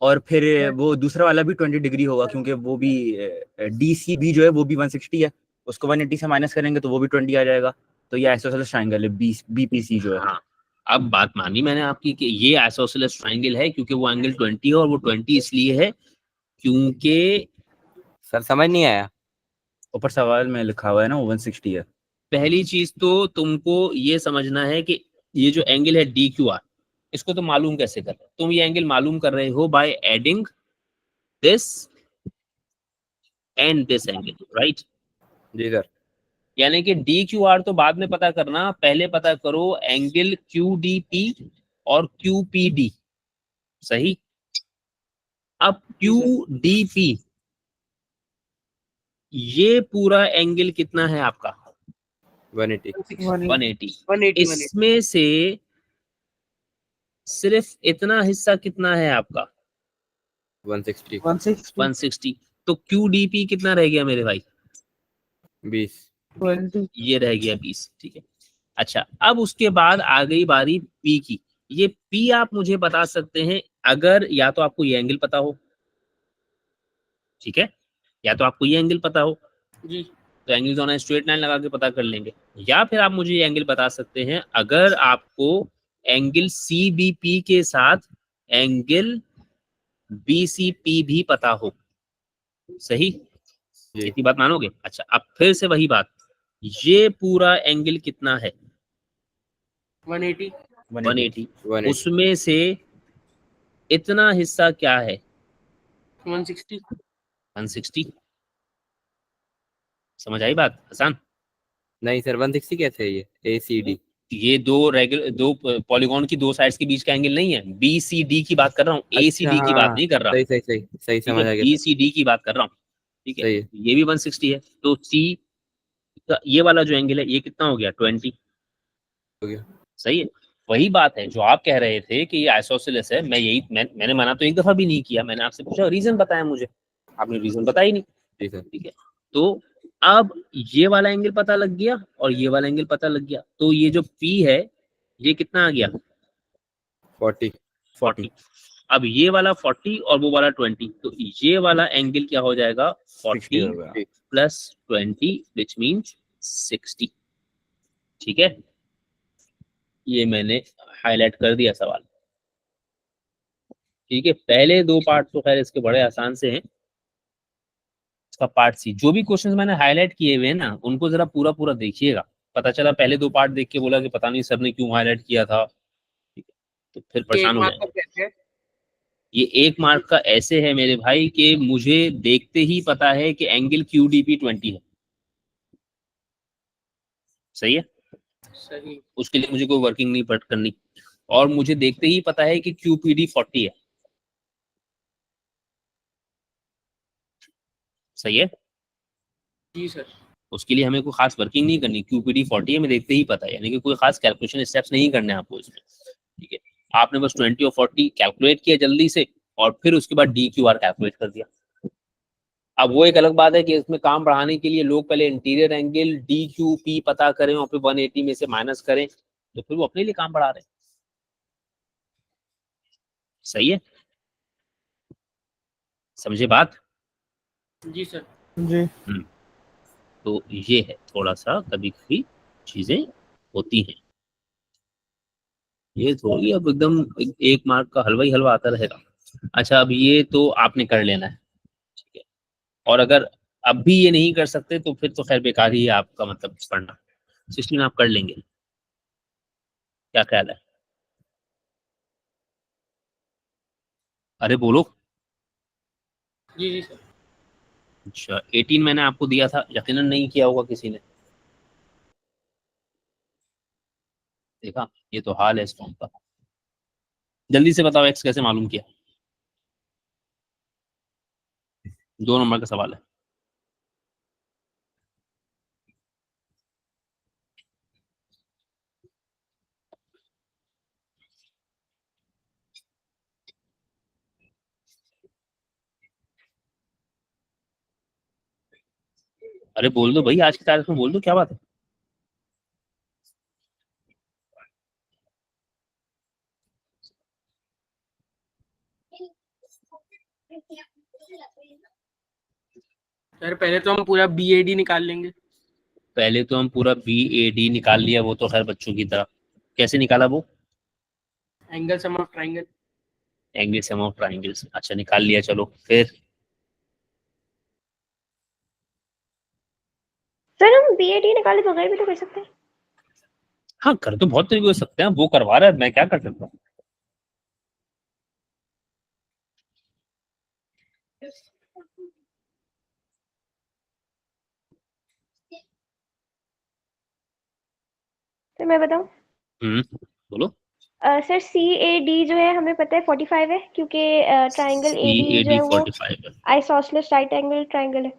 और फिर वो दूसरा वाला भी 20 डिग्री होगा, क्योंकि वो भी DC भी जो है वो भी 160 है, उसको 180 से माइनस करेंगे तो वो भी 20 आ जाएगा। तो ये आइसोसेलेस ट्रायंगल है BPC जो है। हाँ, अब बात मानी मैंने आपकी कि ये आइसोसेलेस ट्रायंगल है, क्योंकि वो एंगल 20 है, और वो 20 इसलिए है क्योंकि सर समझ नहीं आया। ऊपर सवाल में लिखा हुआ है ना, वो 160 है। पहली चीज तो तुमको ये समझना है कि ये जो एंगल है DQR, इसको तो मालूम कैसे कर रहे हो? तुम ये एंगल मालूम कर रहे हो by adding this and this angle, right? जी सर। यानी कि DQR तो बाद में पता करना, पहले पता करो एंगल QDP और QPD। सही। अब QDP, ये पूरा एंगल कितना है आपका? 180। 180। 180। इसमें से सिर्फ इतना हिस्सा कितना है आपका? 160। 160। तो QDP कितना रह गया मेरे भाई? 20। 20। ये रह गया 20। ठीक है। अच्छा, अब उसके बाद आ गई बारी P की। ये P आप मुझे बता सकते हैं अगर या तो आपको ये एंगल पता हो, ठीक है, या तो आपको ये एंगल पता हो, जी। तो एंगल ऑन स्ट्रेट लाइन लगा के पता कर लेंगे, या फिर आप मुझे ये एंगल बता सकते हैं अगर आपको एंगल CBP के साथ एंगल BCP भी पता हो। सही, जी। इतनी बात मानोगे? अच्छा, अब फिर से वही बात, ये पूरा एंगल कितना है? 180। 180। 180। उसमें से इतना हिस्सा क्या है? 160। 160 समझ आई बात आसान? नहीं सर 160 कैसे है ये ACD? ये दो पॉलीगॉन की दो साइड्स के बीच का एंगल नहीं है, BCD की बात कर रहा हूँ, ACD की बात नहीं कर रहा। सही सही सही सही ठीक समझ आ है, गया सर। BCD की बात कर रहा हूँ। ठीक है, सही है। ये भी 160 है, तो C का ये वाला जो एंगल है ये कितना हो गया? 20। हो गया। सही है। वही बात है जो आप कह रहे थे कि ये आइसोसेलेस है, मैंने मना तो एक दफा भी नहीं किया, मैंने आपसे पूछा रीजन बताया मुझे, आपने रीजन बताया ही नहीं। जी सर। ठीक है, तो अब ये वाला एंगल पता लग गया और ये वाला एंगल पता लग गया, तो ये जो P है ये कितना आ गया? 40। अब ये वाला 40 और वो वाला 20, तो ये वाला एंगल क्या हो जाएगा? 40 हो गया। Plus 20 which means 60। ठीक है, ये मैंने हाईलाइट कर दिया सवाल। ठीक है, पहले दो पार्ट तो खैर इसके बड़े आसान से हैं। इसका पार्ट सी, जो भी क्वेश्चंस मैंने हाईलाइट किए हुए हैं ना, उनको जरा पूरा पूरा देखिएगा। पता चला पहले दो पार्ट देख के बोला कि पता नहीं सर ने क्यों हाईलाइट किया था, ठीक है, तो फिर एक परेशान हो मार्क का जाएंगे। कैसे है? ये 1 मार्क का ऐसे है मेरे भाई कि मुझे देखते ही पता है कि एंगल QDP 20 है। सही है, सही। उसके लिए मुझे कोई वर्किंग नहीं करनी, और मुझे देखते ही पता है कि QPD 40 है। सही है, जी सर। उसके लिए हमें कोई खास वर्किंग नहीं करनी, QPD 40 है, हमें देखते ही पता है, यानी कि कोई खास कैलकुलेशन स्टेप्स नहीं करने हैं आपको इसमें। ठीक है, आपने बस 20 और 40 कैलकुलेट किया जल्दी से, और फिर उसके बाद DQR कैलकुलेट कर दिया। अब वो एक अलग बात है कि इसमें काम बढ़ाने के लिए लोग पहले इंटीरियर एंगल DQP पता करें और फिर 180 में से माइनस करें, तो फिर वो अपने लिए काम बढ़ा रहे हैं। सही है, समझे बात? जी सर। जी तो ये है, थोड़ा सा कभी कभी चीजें होती हैं, ये थोड़ी अब एकदम एक मार्क का हलवा ही हलवा आता रहेगा। अच्छा, अब ये तो आपने कर लेना है, ठीक है, और अगर अब भी ये नहीं कर सकते तो फिर तो खैर बेकार ही है आपका मतलब पढ़ना। 16 आप कर लेंगे, क्या ख्याल है? अरे बोलो। जी जी सर। अच्छा, 18 मैंने आपको दिया था, यकीनन नहीं किया होगा किसी ने। देखा, ये तो हाल है इस फॉर्म का। जल्दी से बताओ एक्स कैसे मालूम किया? 2 नंबर का सवाल है। अरे बोल दो भाई, आज की तारीख में बोल दो, क्या बात है? सर पहले तो हम पूरा BAD निकाल लेंगे। पहले तो हम पूरा BAD निकाल लिया, वो तो खैर बच्चों की तरह। कैसे निकाला वो? Angle sum of triangle. Angle sum of triangles, अच्छा निकाल लिया, चलो फिर। सर हम BAD निकाले बगैर भी तो कर सकते हैं। हाँ, कर तो बहुत तरीके हो सकते हैं, वो करवा रहा है, मैं क्या कर सकता हूँ? सर मैं बताऊं? बोलो। सर CAD जो है हमें पता है 45 है, क्योंकि ट्राइंगल AD जो CAD है वो 45 है। आइसोसेलेस राइट एंगल ट्राइंगल है,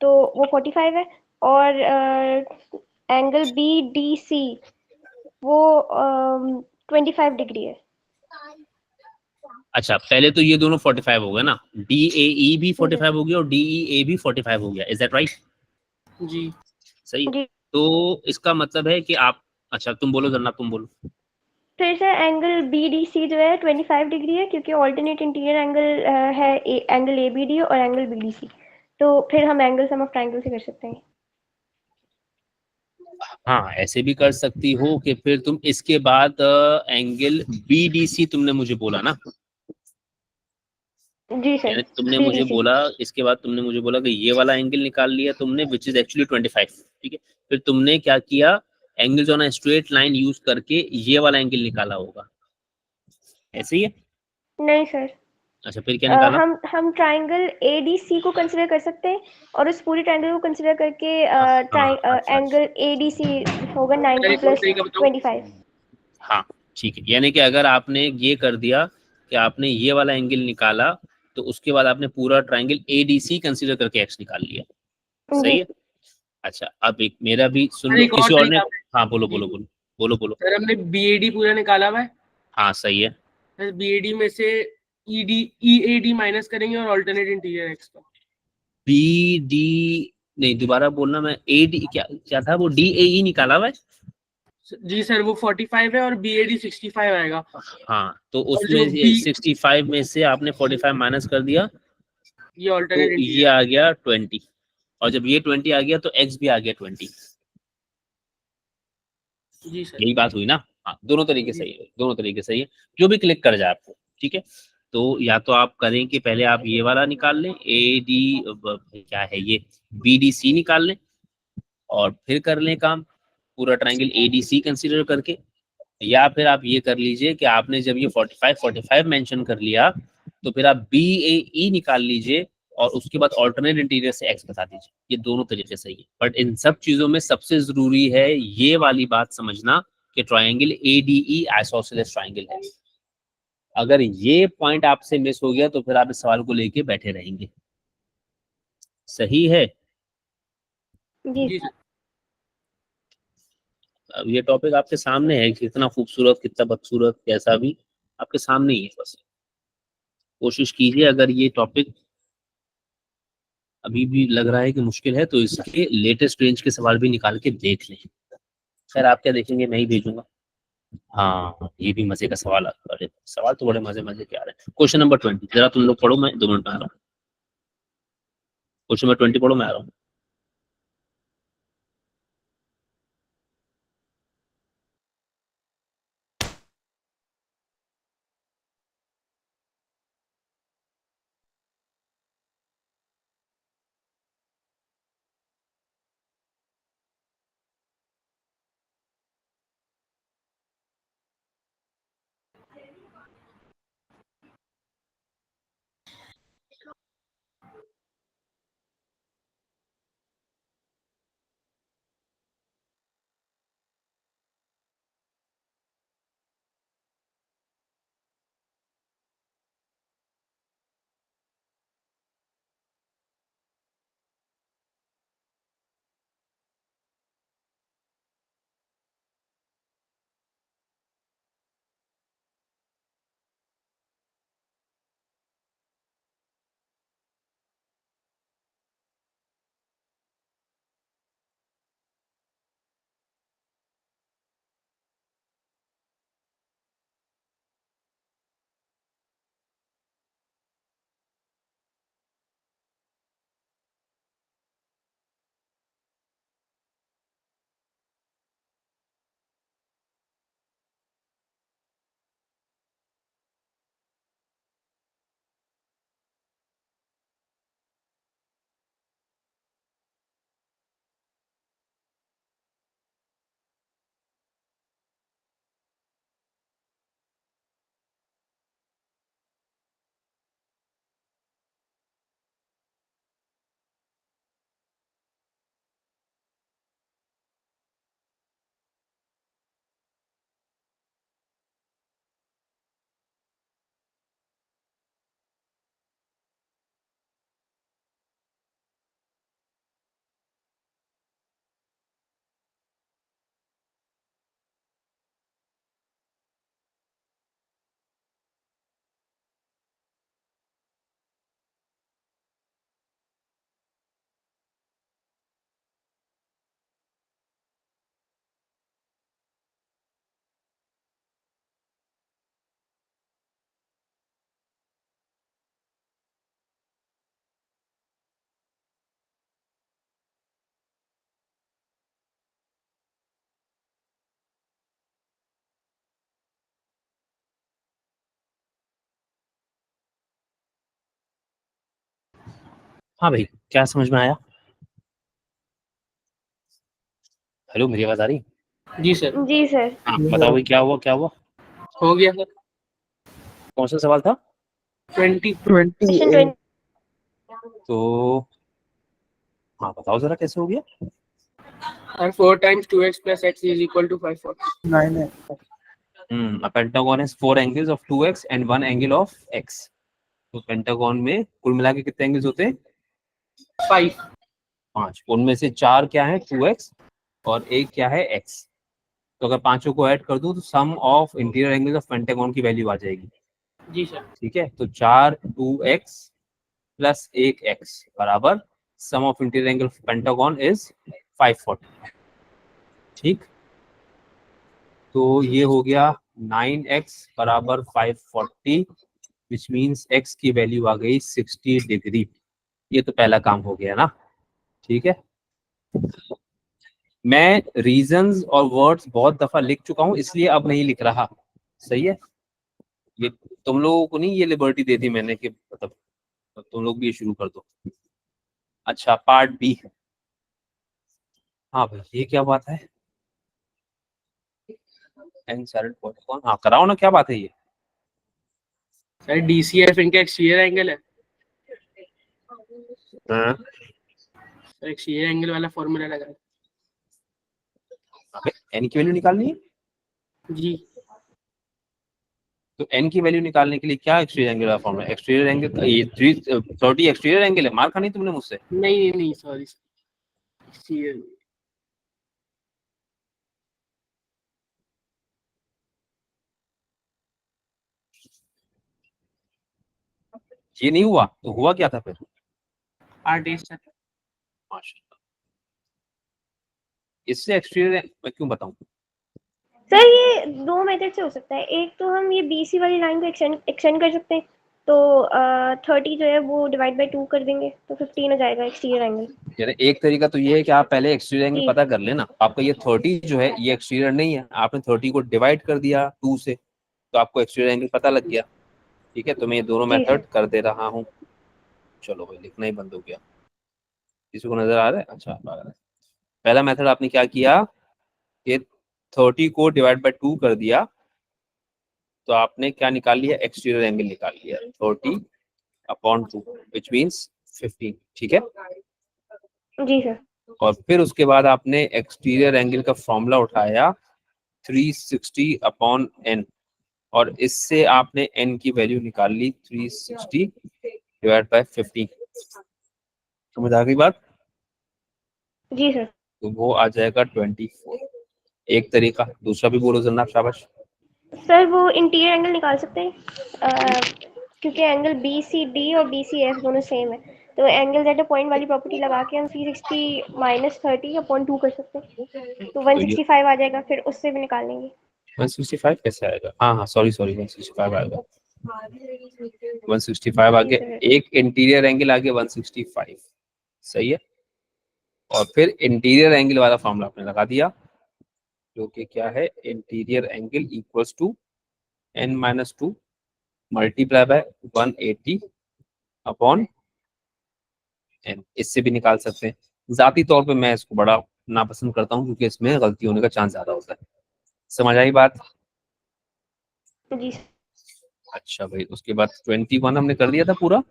तो वो 45 है। और एंगल BDC वो 25 डिग्री है। अच्छा, पहले तो ये दोनों 45 हो गए ना, DAE भी 45 हो गया और DEA भी 45 हो गया, इज दैट राइट? जी। सही। जी। तो इसका मतलब है कि आप, अच्छा तुम बोलो जरना, तुम बोलो। फिर सर एंगल BDC जो है 25 डिग्री है, क्योंकि ऑल्टरनेट इंटीरियर एंगल है एंगल ABD और एंगल BDC, तो फिर हम एंगल सम ऑफ ट्राइंगल से कर सकते हैं। हाँ, ऐसे भी कर सकती हो कि फिर तुम इसके बाद एंगल BDC तुमने मुझे बोला ना, जी सर। यानी तुमने मुझे BDC। बोला, इसके बाद तुमने मुझे बोला कि ये वाला एंगल निकाल लिया तुमने, विच इज एक्चुअली 25। ठीक है, फिर तुमने क्या किया, angles on a straight line use करके ये वाला एंगल निकाला होगा, ऐसे ही है? नहीं सर। अच्छा फिर क्या निकाला? हम ट्राइंगल ADC को कंसिडर कर सकते हैं और उस पूरी ट्राइंगल को कंसिडर करके अच्छा। एंगल ADC होगा 90 एक और प्लस तरीका बताऊं? 25। हाँ ठीक है, यानी कि अगर आपने ये कर दिया कि आपने ये वाला एंगल निकाला तो उसके बाद आपने पूरा ट्राइंगल ADC कंसीडर करके एक्स निकाल लिया, जी सही है। अच्छा अब एक मेरा भी सुन सर लो, एक और किसी और ने। तरीका हाँ बोलो जी बोलो बोलो बोलो बोलो। सर, हमने BAD पूरा निकाला हुआ है। हाँ सही है। सर BAD में से EAD माइनस करेंगे और ऑल्टरनेट इंटीरियर एक्स का। BD नहीं, दोबारा बोलना। मैं AD क्या क्या था वो? DAE निकाला हुआ है। जी सर, वो 45 है और BAD 65 आएगा। हाँ तो और उसमें जो से 65 में से आपने 45 माइनस कर दिया ये तो ऑल्टरनेट ये इंटीरियर। आ गया 20, और जब ये 20 आ गया तो एक्स भी आ गया 20। जी सर। यही बात हुई ना? हाँ दोनों तरीके जी सही है, दोनों तरीके सही है, जो भी क्लिक कर जाए आपको, ठीक है। तो या तो आप करें कि पहले आप ये वाला निकाल लें AD, क्या है ये, BDC निकाल लें और फिर कर लें काम पूरा ट्राइंगल ADC कंसीडर करके, या फिर आप ये कर लीजिए कि आपने जब ये 45 मेंशन कर लिया तो फिर आप BAE निकाल लीजिए और उसके बाद ऑल्टरनेट इंटीरियर से एक्स बता दीजिए। ये दोनों तरीके सही है, बट इन सब चीजों में सबसे जरूरी है ये वाली बात समझना कि ट्राइंगल ADE आइसोसेलेस ट्राइंगल है। अगर ये पॉइंट आपसे मिस हो गया तो फिर आप इस सवाल को लेके बैठे रहेंगे, सही है। जी जी सर। अब ये टॉपिक आपके सामने है, कितना खूबसूरत कितना बदसूरत कैसा भी आपके सामने ही है, बस कोशिश कीजिए। अगर ये टॉपिक अभी भी लग रहा है कि मुश्किल है तो इसके लेटेस्ट रेंज के सवाल भी निकाल के देख लें। खैर आप क्या देखेंगे, मैं ही भेजूंगा। हाँ ये भी मजे का सवाल आता है, सवाल तो बड़े मजे मजे के आ रहे हैं। क्वेश्चन नंबर 20 जरा तुम लोग पढ़ो, मैं 2 मिनट में आ रहा हूँ। क्वेश्चन नंबर 20 पढ़ो, मैं आ रहा हूँ। हाँ भाई क्या समझ में आया? हेलो मेरी आवाज आ रही? जी सर। जी सर। हाँ बताओ भाई क्या हुआ क्या हुआ? हो गया सर। कौन सा सवाल था? 20 20 क्वेश्चन A 20 तो हाँ बताओ जरा कैसे हो गया। और 4 times 2x plus x is equal to 5 9 है। A pentagon has 4 angles of 2x and 1 angle of x. तो पेंटागन में कुल मिला के कितने एंगल्स होते हैं? 5 5। उनमें से 4 क्या है? 2x और एक क्या है? x। तो अगर पांचों को ऐड कर दूं तो sum of interior angles of pentagon की वैल्यू आ जाएगी। जी सर। ठीक है, तो 4 2x प्लस 1x बराबर sum of interior angle of pentagon is 540। ठीक, तो ये हो गया 9x बराबर 540 विच मीन्स x की वैल्यू आ गई 60 डिग्री। ये तो पहला काम हो गया ना। ठीक है, मैं रीजंस और वर्ड्स बहुत दफा लिख चुका हूं इसलिए अब नहीं लिख रहा। सही है, ये तुम लोगों को नहीं ये लिबर्टी दे दी मैंने कि मतलब तुम लोग भी ये शुरू कर दो। अच्छा, पार्ट बी। हाँ भाई, ये क्या बात है? कौन? हाँ कराओ ना, क्या बात है ये? सर DCF इनका एक्सटीरियर एंगल है। हाँ? सर एक्सटीरियर एंगल वाला फॉर्मूला लगा अबे n की वैल्यू निकालनी है। जी। तो n की वैल्यू निकालने के लिए क्या एक्सटीरियर एंगल का फॉर्मूला? एक्सटीरियर एंगल ये 330 एक्सटीरियर एंगल है। मार खानी तुमने मुझसे। नहीं सॉरी एक्सटीरियर। ये नहीं हुआ तो हुआ क्या था फिर? 8 सर। माशाल्लाह। इससे एक्सटीरियर मैं क्यों बताऊं? सर ये 2 मेथड से हो सकता है। एक तो हम ये BC वाली लाइन को एक्सटेंड कर सकते हैं, तो 30 जो है वो डिवाइड बाय 2 कर देंगे तो 15 हो जाएगा एक्सटीरियर एंगल। यानी एक तरीका तो ये है कि आप पहले एक्सटीरियर एंगल जी। पता कर लेना। आपका ये 30 जो है ये एक्सटीरियर नहीं है, आपने 30 को डिवाइड कर दिया 2 से तो आपको एक्सटीरियर एंगल पता लग गया। ठीक है, तो मैं ये दोनों जी मेथड सर। कर दे रहा हूँ। चलो भाई, लिखना ही बंद हो गया। किसी को नजर आ रहा है? अच्छा आ रहा है। पहला मेथड आपने क्या किया कि 30 को डिवाइड बाय 2 कर दिया तो आपने क्या निकाल लिया? एक्सटीरियर एंगल निकाल लिया 30 अपॉन 2 विच मीन्स 15। ठीक है, जी सर। और फिर उसके बाद आपने एक्सटीरियर एंगल का फॉर्मूला उठाया 360 अपॉन n और इससे आपने n की वैल्यू निकाल ली 360 डिवाइड बाय 15। समझ आ गई बात? जी सर। तो वो आ जाएगा 24। एक तरीका, दूसरा भी बोलो जनाब, शाबाश। सर वो इंटीरियर एंगल निकाल सकते हैं, क्योंकि एंगल BCD और BCF दोनों सेम है, तो एंगल एट अ पॉइंट वाली प्रॉपर्टी लगा के हम 360 माइनस 30 अपॉन 2 कर सकते हैं, तो तो ये 165 आ जाएगा, फिर उससे भी निकाल लेंगे। 165 कैसे आएगा? हाँ सॉरी 165 आएगा। 165 आगे, एक इंटीरियर एंगल आगे 165। सही है, और फिर इंटीरियर एंगल वाला फॉर्मूला आपने लगा दिया जो कि क्या है? Interior angle equals to n-2 multiply by 180 upon n। इससे भी निकाल सकते हैं। जाती तौर पे मैं इसको बड़ा नापसंद करता हूँ क्योंकि इसमें गलती होने का चांस ज्यादा होता है। समझ आई बात? जी। अच्छा भाई, उसके बाद 21 हमने कर दिया था पूरा।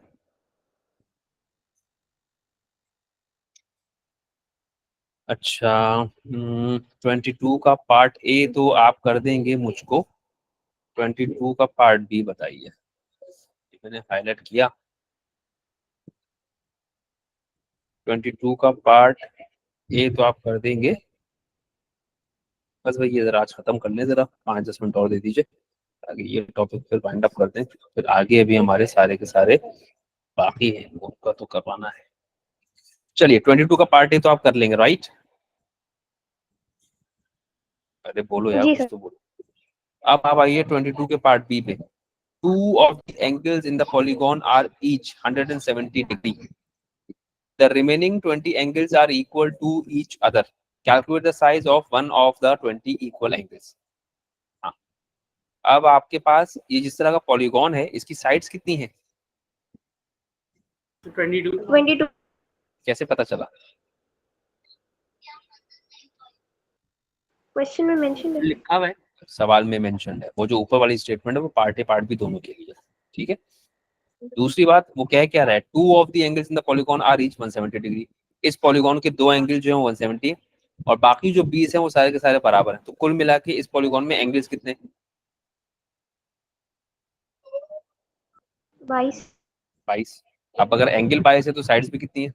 अच्छा 22 का पार्ट ए तो आप कर देंगे मुझको, 22 का पार्ट बी बताइए। मैंने हाईलाइट किया 22 का पार्ट ए तो आप कर देंगे। बस भाई ये जरा आज खत्म कर लें, जरा 5-10 मिनट और दे दीजिए ताकि ये टॉपिक फिर वाइंड अप कर दें। फिर आगे अभी हमारे सारे के सारे बाकी हैं, उनका तो करवाना है। चलिए 22 का पार्ट ए तो आप कर लेंगे राइट? अरे बोलो यार, जी कुछ सर। तो बोलो। अब आप आइए 22 के पार्ट बी पे। Two of the angles in the polygon are each 170 degree. The remaining 20 angles are equal to each other. Calculate the size of one of the 20 equal angles. हाँ, अब आपके पास ये जिस तरह का पॉलीगॉन है इसकी साइड्स कितनी है? 22 कैसे पता चला? क्वेश्चन में मेंशन है। लिखा हुआ है। सवाल में मेंशन है। वो जो ऊपर वाली स्टेटमेंट है वो पार्ट ए पार्ट बी दोनों के लिए। ठीक है, दूसरी बात वो कह रहा है, two of the angles in the polygon are each 170 degree. इस पॉलीगॉन के दो एंगल जो है 170 है और बाकी जो 20 है वो सारे के सारे बराबर हैं। तो कुल मिला के इस पॉलीगॉन में एंगल्स कितने? 22 22। अब अगर एंगल 22 है तो साइड्स भी कितनी है?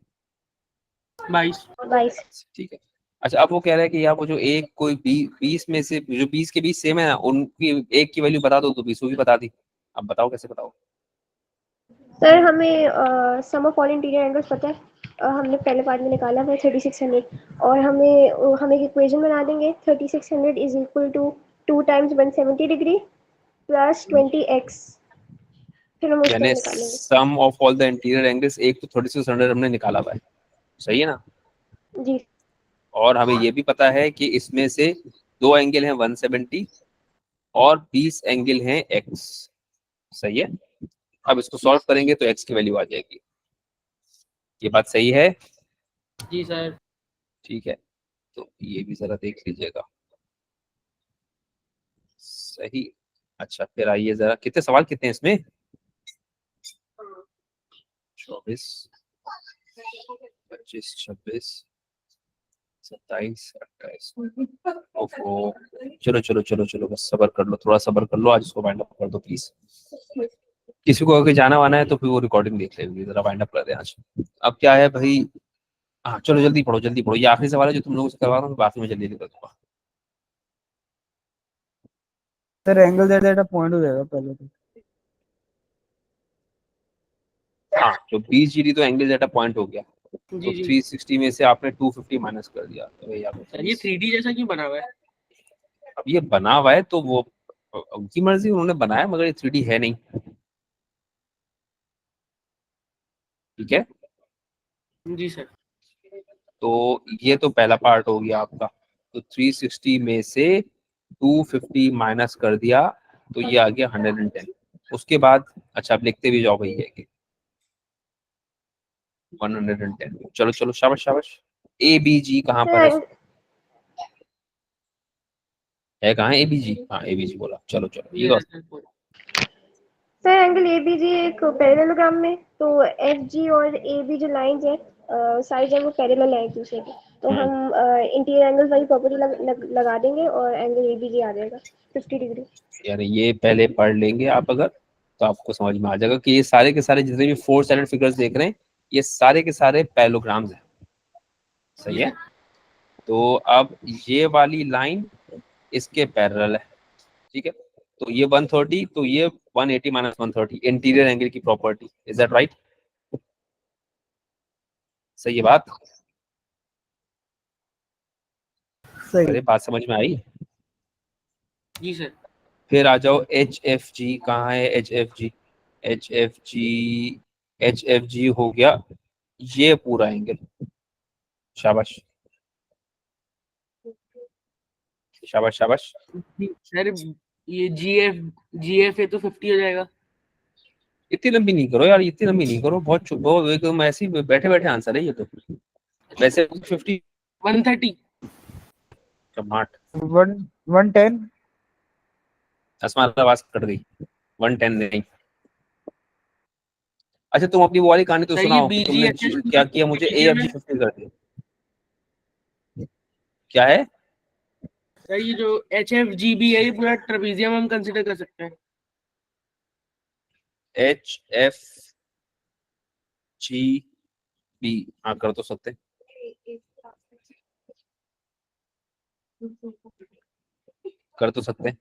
22। 22 ठीक है। अच्छा, अब वो कह रहा है कि यार वो जो एक कोई 20 में से जो 20 के 20 सेम है ना, उनकी एक की वैल्यू बता दो तो 20 की बता दी। अब बताओ कैसे बताओ? सर हमें सम ऑफ ऑल इंटीरियर एंगल्स पता है। हमने पहले पार्ट में निकाला है 3600 और हम एक इक्वेशन बना देंगे। 3600 is equal to 2 times 170 degree plus 20x, फिर हम उस यानी तरह निकालेंगे। Sum of all the interior angles, एक तो 3600 हमने निकाला हुआ है, सही है ना? जी और हमें ये भी पता है कि इसमें से दो एंगल हैं 170 और 20 एंगल हैं x, सही है। अब इसको सॉल्व करेंगे तो x की वैल्यू आ जाएगी। ये बात सही है? जी सर। ठीक है, तो ये भी जरा देख लीजिएगा। सही। अच्छा, फिर आइए जरा, कितने सवाल कितने हैं इसमें? 24, 25, 26, 27, 28। ओफो, चलो चलो चलो चलो, बस सबर कर लो, थोड़ा सबर कर लो, आज इसको वाइंड अप कर दो प्लीज। किसी को अगर जाना वाना है तो फिर वो रिकॉर्डिंग देख लेंगे, जरा वाइंड अप कर दें आज। अब क्या है भाई? हाँ चलो जल्दी पढ़ो जल्दी पढ़ो, ये आखिरी सवाल है जो तुम लोगों से करवा रहा हूँ, बाकी में जल्दी कर दूंगा। Sir angle that at a point हो जाएगा पहले तो। हाँ, तो 20 GD तो एंगल एट अ पॉइंट हो गया। तो जी जी 360 में से आपने 250 माइनस कर दिया, तो भैया सर, ये 3D जैसा क्यों बना हुआ है? अब ये बना हुआ है तो वो उनकी मर्जी, उन्होंने बनाया, मगर ये 3D है नहीं। ठीक है, जी सर। तो ये तो पहला पार्ट हो गया आपका। तो 360 में से 250 माइनस कर दिया तो ये आ गया 110। उसके बाद अच्छा, आप लिखते भी जाओ भैया कि 110। चलो चलो, शाबाश शाबाश। ABG कहाँ पर है? सर कहाँ है ABG? हाँ ABG बोला, चलो चलो ये ये तो। रहा sir. Sir angle A B G एक पैरेललोग्राम में, तो एफ जी और ए बी जो लाइंस है साइड है वो पैरेलल है एक दूसरे के, तो हम इंटीरियर एंगल वाली प्रॉपर्टी लगा देंगे और एंगल ए बी जी आ जाएगा 50 डिग्री। यार ये पहले पढ़ लेंगे आप अगर, तो आपको समझ में आ जाएगा कि ये सारे के सारे जितने भी 4 साइडेड फिगर्स देख रहे हैं, ये सारे के सारे पैरेललोग्राम्स हैं, सही है। तो अब ये वाली लाइन इसके पैरेलल है, ठीक है। तो ये 130, तो ये 180 माइनस 130 इंटीरियर एंगल की प्रॉपर्टी, इज दैट राइट? सही है बात? सही। अरे बात समझ में आई? जी सर। फिर आ जाओ HFG, कहाँ है HFG? HFG, HFG हो गया ये पूरा एंगल, शाबाश शाबाश शाबाश। सर ये जी एफ है तो 50 हो जाएगा। इतनी लंबी नहीं करो यार, इतनी लंबी नहीं करो, बहुत एकदम ऐसे ही बैठे बैठे आंसर है ये तो। वैसे 50 130। टमाट। 110। आसमान आवाज कट गई, 110 नहीं। अच्छा, तुम अपनी वो वाली कहानी तो सर ये सुनाओ कि तुमने BGHS क्या किया, मुझे AFG 50 कर दिया। क्या है? सर ये जो HFGB है ये पूरा ट्रेपेजियम हम कंसिडर कर सकते हैं। HFGB, हाँ कर तो सकते हैं। कर तो सकते हैं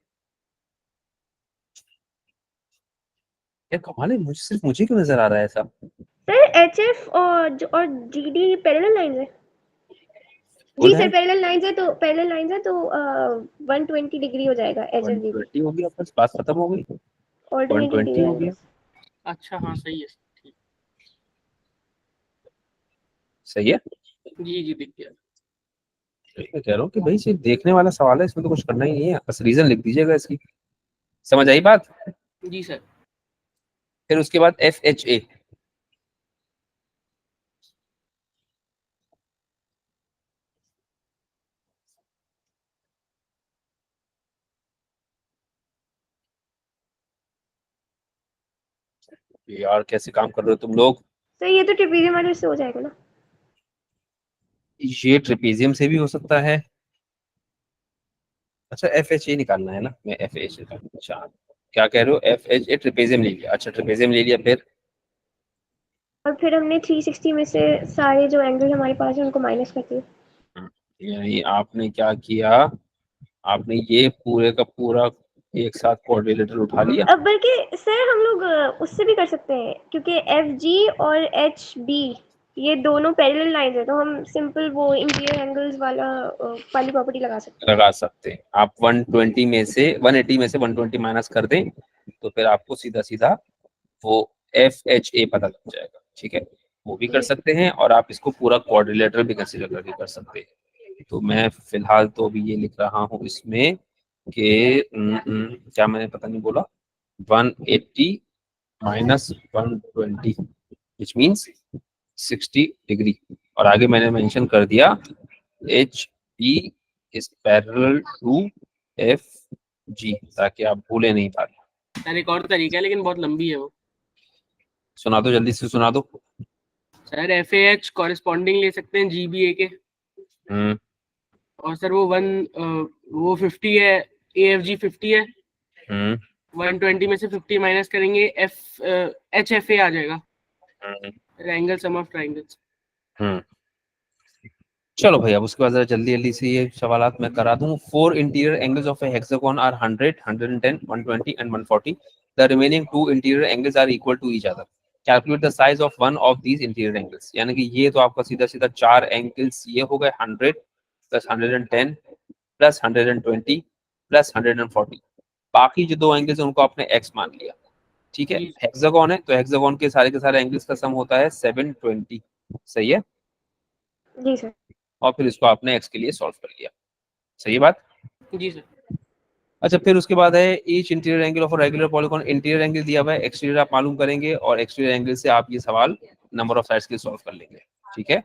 यार, कमाल है, मुझे सिर्फ मुझे क्यों नजर आ रहा है ऐसा? सर एच एफ और जी डी पैरेलल लाइंस है। बोल जी है सर पैरेलल लाइंस है तो 120 डिग्री हो जाएगा एच एफ जी बी। 120 हो गया, बस बात खत्म हो गई। ऑल्टरनेटिंग 120 इंटीरियर हो गया, एंगल्स। अच्छा हाँ सही है। ठीक। सही है। जी जी दिख गया। मैं कह रहा हूँ कि भाई सिर्फ देखने वाला सवाल है, इसमें तो कुछ करना ही नहीं है, बस रीजन लिख दीजिएगा इसकी। समझ आई बात? जी सर। फिर उसके बाद FHA, यार कैसे काम कर रहे हो तुम लोग? तो ये तो ट्रेपेजियम वाले से हो जाएगा ना? ये ट्रेपेजियम से भी हो सकता है। अच्छा एफ एच ए निकालना है ना, मैं एफ एच ए। अच्छा क्या कह रहे हो, एफ एच ए ट्रेपेजियम ले लिया, अच्छा ट्रेपेजियम ले लिया, फिर और फिर हमने 360 में से सारे जो एंगल हमारे पास है उनको माइनस कर दिए। यानी आपने क्या किया, आपने ये पूरे का पूरा एक साथ क्वाड्रिलेटरल उठा लिया। अब बल्कि सर हम लोग उससे भी कर सकते हैं, क्योंकि एफ जी और एच बी ये दोनों पैरेलल लाइंस है, तो हम सिंपल वो इंटीरियर एंगल्स वाली प्रॉपर्टी लगा सकते हैं। लगा सकते हैं आप 120 में से 180 में से 120 माइनस कर दें तो फिर आपको सीधा सीधा वो एफ एच ए पता लग जाएगा। ठीक है, वो भी कर सकते हैं और आप इसको पूरा क्वाड्रिलेटरल भी कंसीडर करके कर सकते हैं। तो मैं फिलहाल तो अभी ये लिख रहा हूँ इसमें कि क्या मैंने पता नहीं बोला, 180 माइनस 120 विच मीन्स 60 डिग्री, और आगे मैंने मेंशन कर दिया H P is parallel to F G, ताकि आप भूले नहीं पाए। सर एक और तरीका है लेकिन बहुत लंबी है वो। सुना दो, जल्दी से सुना दो। Sir F A H corresponding ले सकते हैं जी बी ए के, हम्म और सर वो 50 है, ए एफ जी 50 है, हम्म 120 में से 50 माइनस करेंगे एफ एच एफ ए आ जाएगा, हम्म एंगल सम ऑफ ट्राइंगल्स। हम्म। चलो भाई अब उसके बाद जरा जल्दी जल्दी से ये सवालात मैं करा दूं। 4 interior angles of a hexagon are 100, 110, 120 and 140। The remaining 2 interior angles are equal to each other. Calculate the size of one of these interior angles. यानी कि ये तो आपका सीधा सीधा 4 एंगल्स ये हो गए, 100 प्लस 110 प्लस 120 प्लस 140। बाकी जो 2 एंगल्स हैं उनको आपने एक्स मान लिया। ठीक है, जी हेक्सागोन है तो हेक्सागोन के सारे एंगल्स का सम होता है 720। सही है, जी सर। और फिर इसको आपने एक्स के लिए सॉल्व कर लिया। सही है बात। जी सर। अच्छा फिर उसके बाद है each interior angle of regular polygon. Interior angle दिया हुआ है, एक्सटीरियर आप मालूम करेंगे और एक्सटीरियर एंगल से आप ये सवाल नंबर ऑफ साइड्स के सॉल्व कर लेंगे। ठीक है,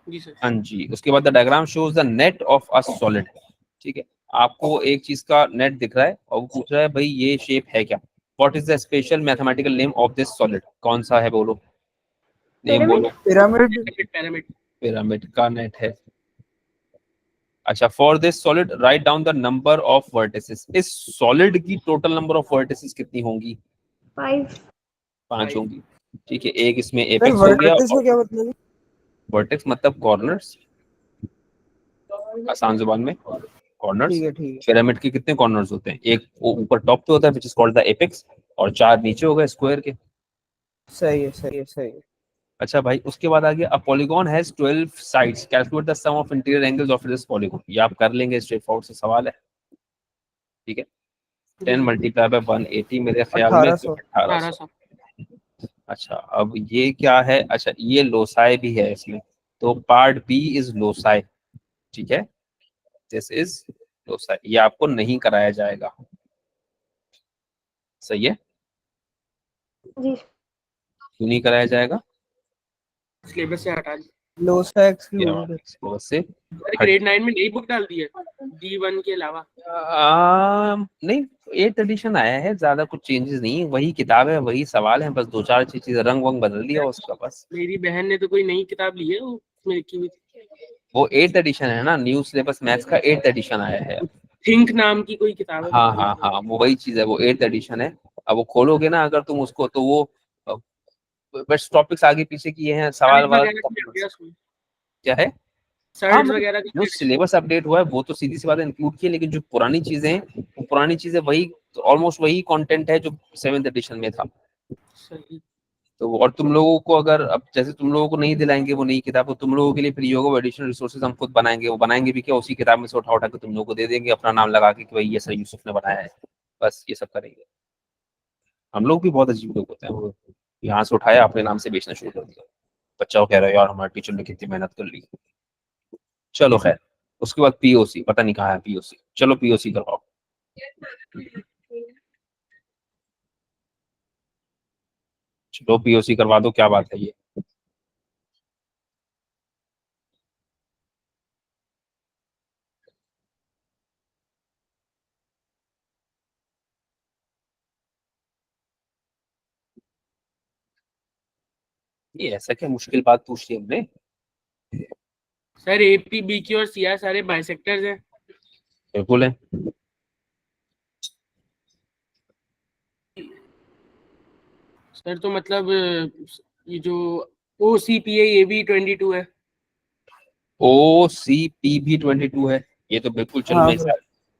जी सर। हाँ जी। उसके बाद the diagram shows the net of a solid. ठीक है, आपको एक चीज का नेट दिख रहा है और वो पूछ रहा है भाई ये शेप है क्या। What is the special mathematical name of this solid, कौन सा है बोलो, नेम पिरामिड। बोलो। पिरामिड। पिरामिड। पिरामिड का नेट है। अच्छा for this solid write down the number of vertices. इस सॉलिड की टोटल नंबर ऑफ वर्टिसेस कितनी होंगी? 5। 5 होंगी। ठीक है, एक इसमें सर एपेक्स हो गया, वर्टिस का क्या मतलब है? वर्टेक्स मतलब कॉर्नर्स, आसान जुबान में कॉर्नर्स। ठीक है ठीक है। पिरामिड के कितने कॉर्नर्स होते हैं? एक ऊपर टॉप पे होता है which is called the apex, और 4 नीचे हो गए स्क्वायर के। सही है सही है सही है। अच्छा भाई उसके बाद आ गया a polygon has 12 sides, calculate the sum of interior angles of this polygon. ये आप कर लेंगे, स्ट्रेट फॉरवर्ड से सवाल है। ठीक है, 10 मल्टीप्लाई बाय 180 मेरे ख्याल में तो 1800। 1800। 1800। अच्छा अब ये क्या है, अच्छा ये लोसाई भी है इसमें, तो पार्ट बी इज लोसाई। ठीक है, दिस इज लोसाई, ये आपको नहीं कराया जाएगा। सही है, जी। क्यों नहीं कराया जाएगा? सिलेबस से हटा दी। लोसा क्या एक्सक्लूडेड। सिलेबस से अरे हट। ग्रेड 9 में नई बुक डाल दी है D1 के अलावा। नहीं, 8th एडिशन आया है, ज्यादा कुछ चेंजेस नहीं है, वही किताब है वही सवाल है, बस 2-4 चीजें रंग वंग बदल दिया उसका बस। मेरी बहन ने तो कोई नई किताब ली है, वो उसमें लिखी हुई वो 8th एडिशन है ना, न्यू सिलेबस मैथ्स का 8th एडिशन आया है। थिंक नाम की कोई किताब है, हाँ पता हाँ नहीं। हाँ, वो वही चीज है, वो 8th एडिशन है। अब वो खोलोगे ना अगर तुम उसको तो वो बस टॉपिक्स आगे पीछे किए हैं, सवाल सर्च वाला वगैरह भी आ गया उसमें। क्या है। हाँ सर्च मतलब वगैरह जो भी। सिलेबस अपडेट हुआ है वो तो सीधी सी बात है इंक्लूड की है, लेकिन जो पुरानी चीजें हैं वो पुरानी चीजें वही ऑलमोस्ट वही कंटेंट है जो 7th एडिशन में था। सही। तो और तुम लोगों को अगर अब जैसे तुम लोगों को नहीं दिलाएंगे वो नई किताब, तो तुम लोगों के लिए फ्री होगा, वो एडिशनल रिसोर्सेज हम खुद बनाएंगे। वो बनाएंगे भी क्या, उसी किताब में से उठा उठा के तुम लोगों को दे देंगे अपना नाम लगा के कि भाई ये सर यूसुफ ने बनाया है। बस ये सब करेंगे। हम लोग भी बहुत अजीब लोग होते हैं, वो यहाँ से उठाया अपने नाम से बेचना शुरू कर दिया। बच्चा को कह रहा है यार हमारे टीचर ने कितनी मेहनत कर ली। चलो खैर, उसके बाद पीओसी, पता नहीं कहाँ है पीओसी, चलो पीओसी करवाओ। चलो पीओसी करवा दो, क्या बात है ये। ये ऐसा क्या मुश्किल बात पूछ ली हमने? Sir A P B Q और सी आर सारे बाइसेक्टर्स हैं। बिल्कुल है। सर तो मतलब ये जो ओ सी पी है ये भी 22 है। ओ सी पी भी 22 है, ये तो बिल्कुल चलो हाँ मैं bro।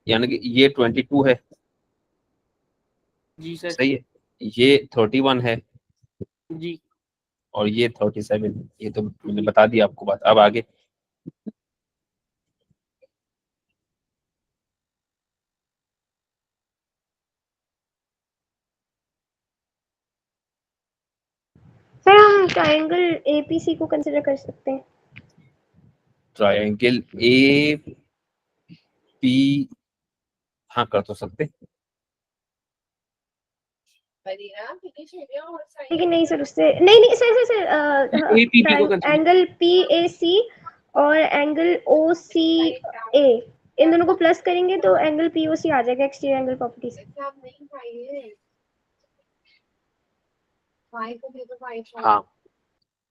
यानी कि ये 22 है, जी सर। सही है। ये 31 है जी और ये 37, ये तो मैंने बता दिया आपको बात। अब आगे सर हम ट्रायंगल एपीसी को कंसिडर कर सकते हैं। ट्रायंगल ए पी, हाँ कर तो सकते। लेकिन नहीं सर, उससे नहीं नहीं सर सर सर APP को consider- एंगल पी ए सी और एंगल ओ सी ए, इन दोनों को प्लस करेंगे तो एंगल पी ओ सी आ जाएगा एक्सटीरियर एंगल प्रॉपर्टीज। हाँ,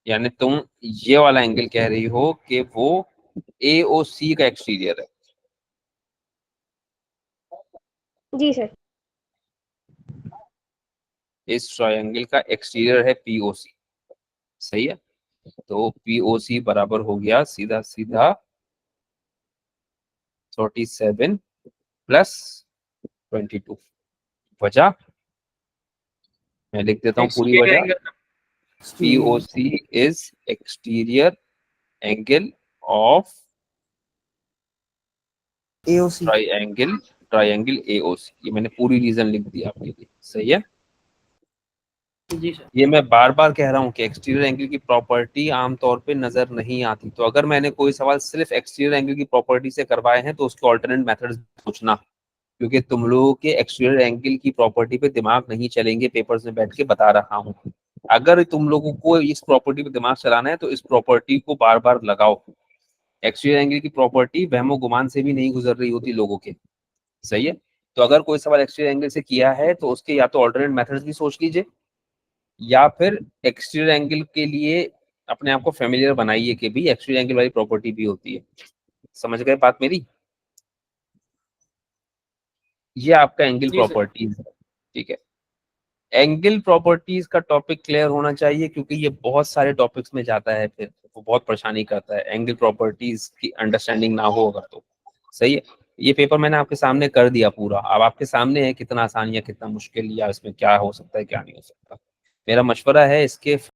यानी तुम ये वाला एंगल कह रही हो कि वो ए ओ सी का एक्सटीरियर है। जी सर। इस ट्रायंगल का एक्सटीरियर है पीओसी, सही है। तो पीओसी बराबर हो गया सीधा सीधा 37 प्लस 22। वजह मैं लिख देता हूँ पूरी Exterior वजह। angle- POC is exterior angle of AOC। Triangle AOC. ये मैंने पूरी रीजन लिख दी आपके लिए, सही है। जी सर। ये मैं बार बार कह रहा हूँ कि एक्सटीरियर एंगल की प्रॉपर्टी आमतौर पे नजर नहीं आती, तो अगर मैंने कोई सवाल सिर्फ एक्सटीरियर एंगल की प्रॉपर्टी से करवाए हैं तो उसके ऑल्टरनेट मेथड्स पूछना, क्योंकि तुम लोगों के एक्सटीरियर एंगल की प्रॉपर्टी पे दिमाग नहीं चलेंगे, पेपर्स में बैठ के बता रहा हूँ। अगर तुम लोगों को इस प्रॉपर्टी पे दिमाग चलाना है तो इस प्रॉपर्टी को बार बार लगाओ। एक्सटीरियर एंगल की प्रॉपर्टी वहमो गुमान से भी नहीं गुजर रही होती लोगों के, सही है। तो अगर कोई सवाल एक्सटीरियर एंगल से किया है तो उसके या तो ऑल्टरनेट मेथड्स भी सोच लीजिए, या फिर एक्सटीरियर एंगल के लिए अपने आप को फेमिलियर बनाइए कि भी एक्सटीरियर एंगल वाली प्रॉपर्टी भी होती है। समझ गए बात मेरी? ये आपका एंगल जी सर। प्रॉपर्टीज है, ठीक है। एंगल प्रॉपर्टीज का टॉपिक क्लियर होना चाहिए क्योंकि ये बहुत सारे टॉपिक्स में जाता है, फिर वो बहुत परेशानी करता है एंगल प्रॉपर्टीज की अंडरस्टैंडिंग ना हो अगर तो, सही है। ये पेपर मैंने आपके सामने कर दिया पूरा, अब आपके सामने है कितना आसान या कितना मुश्किल, या इसमें क्या हो सकता है क्या नहीं हो सकता। मेरा मशवरा है इसके